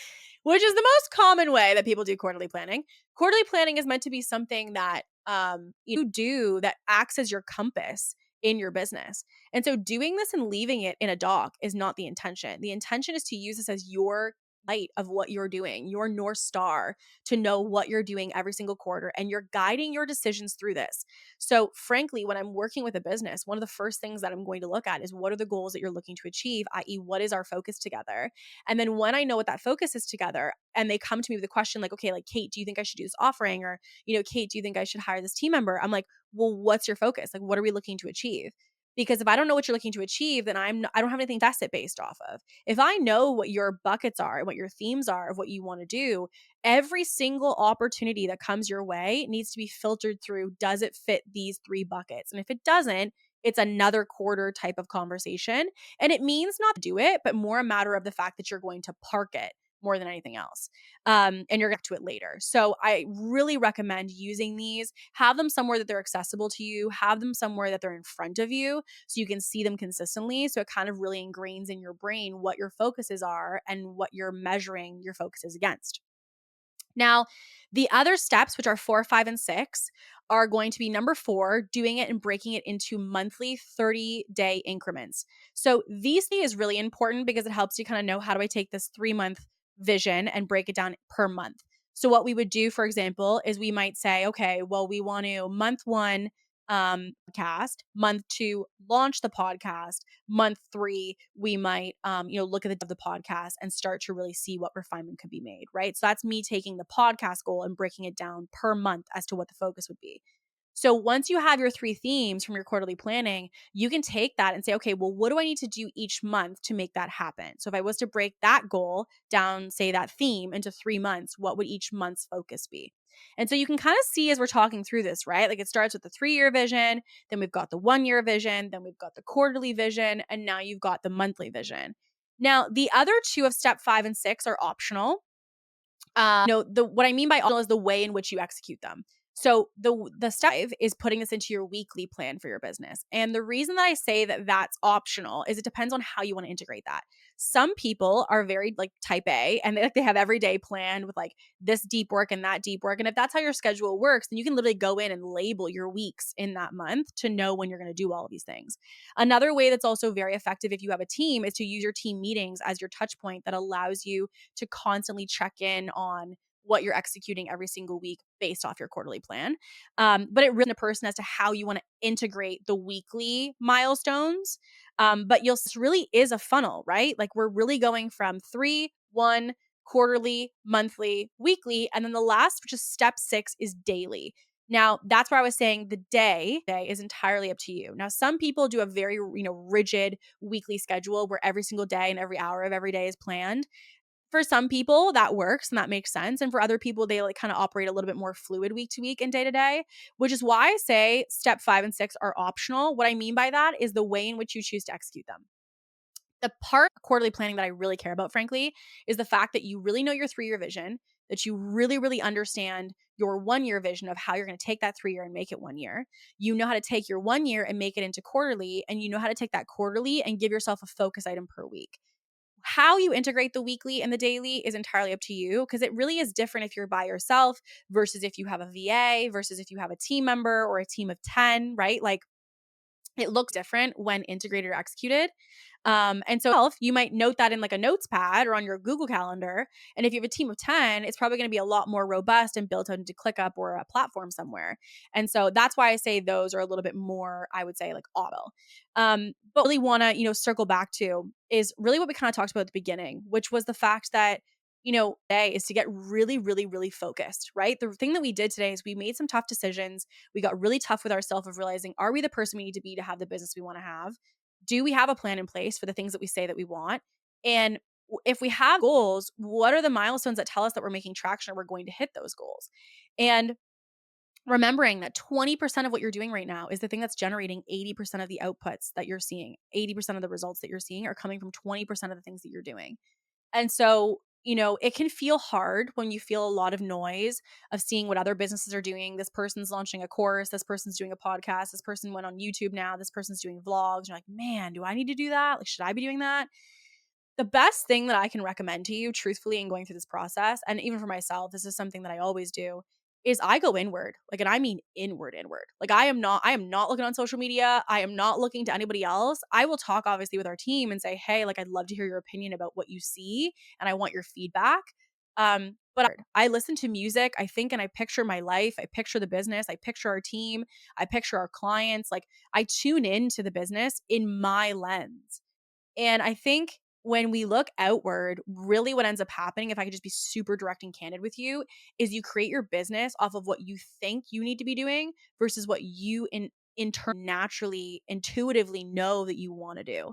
Speaker 1: Which is the most common way that people do quarterly planning. Quarterly planning is meant to be something that you do that acts as your compass in your business. And so doing this and leaving it in a doc is not the intention. The intention is to use this as your light of what you're doing, your North Star to know what you're doing every single quarter, and you're guiding your decisions through this. So frankly, when I'm working with a business, one of the first things that I'm going to look at is what are the goals that you're looking to achieve, i.e. what is our focus together? And then when I know what that focus is together and they come to me with a question like, okay, like, Kate, do you think I should do this offering? Or, Kate, do you think I should hire this team member? I'm like, well, what's your focus? Like, what are we looking to achieve? Because if I don't know what you're looking to achieve, then I don't have anything to test it based off of. If I know what your buckets are and what your themes are of what you want to do, every single opportunity that comes your way needs to be filtered through, does it fit these 3 buckets? And if it doesn't, it's another quarter type of conversation. And it means not to do it, but more a matter of the fact that you're going to park it more than anything else. And you're going to get to it later. So I really recommend using these. Have them somewhere that they're accessible to you. Have them somewhere that they're in front of you so you can see them consistently. So it kind of really ingrains in your brain what your focuses are and what you're measuring your focuses against. Now, the other steps, which are 4, 5, and 6, are going to be number 4, doing it and breaking it into monthly 30-day increments. So these is really important because it helps you kind of know, how do I take this 3-month vision and break it down per month? So what we would do, for example, is we might say, okay, well, we want to month 1 podcast, month 2 launch the podcast, month 3 we might look at the podcast and start to really see what refinement could be made, right? So that's me taking the podcast goal and breaking it down per month as to what the focus would be. So once you have your 3 themes from your quarterly planning, you can take that and say, okay, well, what do I need to do each month to make that happen? So if I was to break that goal down, say that theme into 3 months, what would each month's focus be? And so you can kind of see as we're talking through this, right? Like it starts with the 3-year vision, then we've got the 1-year vision, then we've got the quarterly vision, and now you've got the monthly vision. Now, the other 2 of step 5 and 6 are optional. What I mean by optional is the way in which you execute them. So the step 5 is putting this into your weekly plan for your business. And the reason that I say that that's optional is it depends on how you want to integrate that. Some people are very like type A and they have every day planned with like this deep work and that deep work. And if that's how your schedule works, then you can literally go in and label your weeks in that month to know when you're going to do all of these things. Another way that's also very effective if you have a team is to use your team meetings as your touch point that allows you to constantly check in on what you're executing every single week based off your quarterly plan. But it really a person as to how you want to integrate the weekly milestones. But this really is a funnel, right? Like we're really going from 3, 1, quarterly, monthly, weekly, and then the last, which is step 6, is daily. Now, that's where I was saying the day is entirely up to you. Now, some people do a very, rigid weekly schedule where every single day and every hour of every day is planned. For some people that works and that makes sense. And for other people, they like kind of operate a little bit more fluid week to week and day to day, which is why I say step 5 and 6 are optional. What I mean by that is the way in which you choose to execute them. The part of quarterly planning that I really care about, frankly, is the fact that you really know your 3-year vision, that you really, really understand your 1-year vision of how you're going to take that 3-year and make it 1 year. You know how to take your 1 year and make it into quarterly, and you know how to take that quarterly and give yourself a focus item per week. How you integrate the weekly and the daily is entirely up to you because it really is different if you're by yourself versus if you have a VA versus if you have a team member or a team of 10, right? Like it looks different when integrated or executed. And so you might note that in like a notes pad or on your Google Calendar. And if you have a team of 10, it's probably going to be a lot more robust and built into ClickUp or a platform somewhere. And so that's why I say those are a little bit more, I would say, like auto. But really want to, circle back to is really what we kind of talked about at the beginning, which was the fact that today is to get really, really, really focused, right? The thing that we did today is we made some tough decisions. We got really tough with ourselves of realizing, are we the person we need to be to have the business we want to have? Do we have a plan in place for the things that we say that we want? And if we have goals, what are the milestones that tell us that we're making traction or we're going to hit those goals? And remembering that 20% of what you're doing right now is the thing that's generating 80% of the outputs that you're seeing. 80% of the results that you're seeing are coming from 20% of the things that you're doing. And so, it can feel hard when you feel a lot of noise of seeing what other businesses are doing. This person's launching a course. This person's doing a podcast. This person went on YouTube now. This person's doing vlogs. You're like, man, do I need to do that? Like, should I be doing that? The best thing that I can recommend to you, truthfully, in going through this process, and even for myself, this is something that I always do, is I go inward, like, and I mean inward. Like, I am not looking on social media. I am not looking to anybody else. I will talk obviously with our team and say, hey, like, I'd love to hear your opinion about what you see and I want your feedback. But I listen to music, I think, and I picture my life. I picture the business. I picture our team. I picture our clients. Like, I tune into the business in my lens. And I think when we look outward, really what ends up happening, if I could just be super direct and candid with you, is you create your business off of what you think you need to be doing versus what you in turn naturally, intuitively know that you want to do.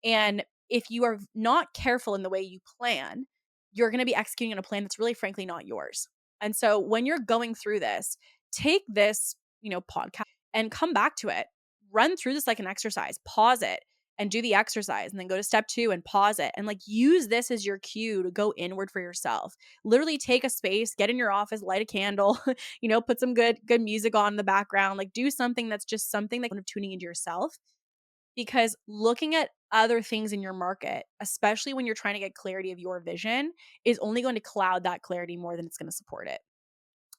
Speaker 1: And if you are not careful in the way you plan, you're going to be executing on a plan that's really frankly not yours. And so when you're going through this, take this, podcast and come back to it. Run through this like an exercise, pause it and do the exercise and then go to step 2 and pause it and like use this as your cue to go inward for yourself. Literally take a space, get in your office, light a candle, put some good music on in the background, like do something that's just something that kind of tuning into yourself, because looking at other things in your market, especially when you're trying to get clarity of your vision, is only going to cloud that clarity more than it's going to support it.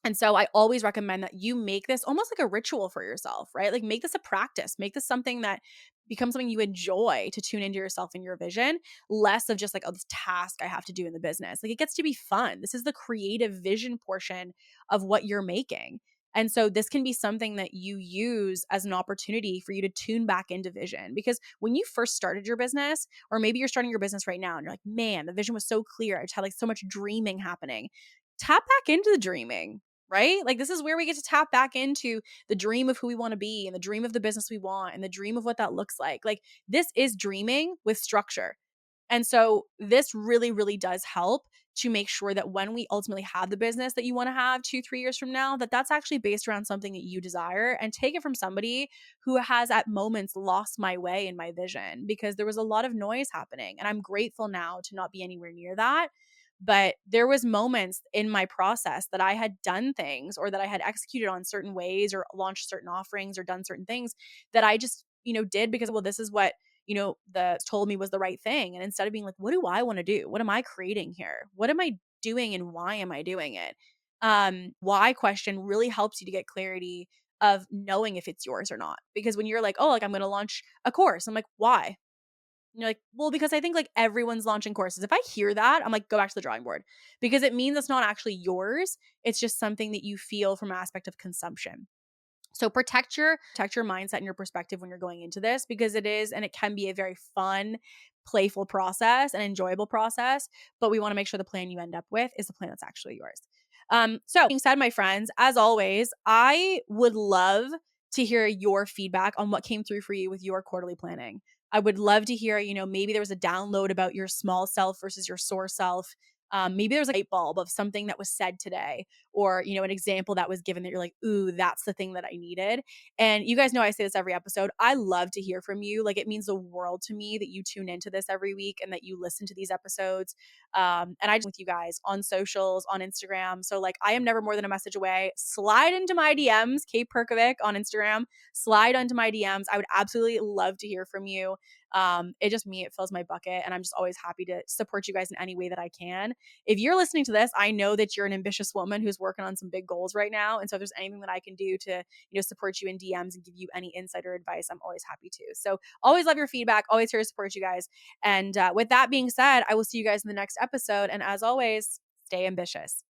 Speaker 1: And so I always recommend that you make this almost like a ritual for yourself, right? Like make this a practice, make this something that becomes something you enjoy to tune into yourself and your vision, less of just like, oh, this task I have to do in the business. Like it gets to be fun. This is the creative vision portion of what you're making. And so this can be something that you use as an opportunity for you to tune back into vision. Because when you first started your business, or maybe you're starting your business right now and you're like, man, the vision was so clear. I just had like so much dreaming happening. Tap back into the dreaming, right? Like this is where we get to tap back into the dream of who we want to be and the dream of the business we want and the dream of what that looks like. Like this is dreaming with structure. And so this really, really does help to make sure that when we ultimately have the business that you want to have 2-3 years from now, that that's actually based around something that you desire, and take it from somebody who has at moments lost my way in my vision because there was a lot of noise happening. And I'm grateful now to not be anywhere near that. But there was moments in my process that I had done things or that I had executed on certain ways or launched certain offerings or done certain things that I just, did because, well, this is what, the told me was the right thing. And instead of being like, what do I want to do? What am I creating here? What am I doing and why am I doing it? Why question really helps you to get clarity of knowing if it's yours or not. Because when you're like, oh, like I'm going to launch a course, I'm like, why? And you're like, well, because I think like everyone's launching courses. If I hear that, I'm like, go back to the drawing board because it means it's not actually yours. It's just something that you feel from an aspect of consumption. So protect your mindset and your perspective when you're going into this, because it is and it can be a very fun, playful process, an enjoyable process. But we want to make sure the plan you end up with is the plan that's actually yours. So being said, my friends, as always, I would love to hear your feedback on what came through for you with your quarterly planning. I would love to hear, maybe there was a download about your small self versus your soar self. Maybe there was a light bulb of something that was said today, or, an example that was given that you're like, ooh, that's the thing that I needed. And you guys know I say this every episode. I love to hear from you. Like it means the world to me that you tune into this every week and that you listen to these episodes. And I just with you guys on socials, on Instagram. So like I am never more than a message away. Slide into my DMs, Kate Perkovic on Instagram. Slide onto my DMs. I would absolutely love to hear from you. It fills my bucket, and I'm just always happy to support you guys in any way that I can. If you're listening to this, I know that you're an ambitious woman who's working on some big goals right now. And so if there's anything that I can do to, support you in DMs and give you any insight or advice, I'm always happy to. So always love your feedback, always here to support you guys. And with that being said, I will see you guys in the next episode. And as always, stay ambitious.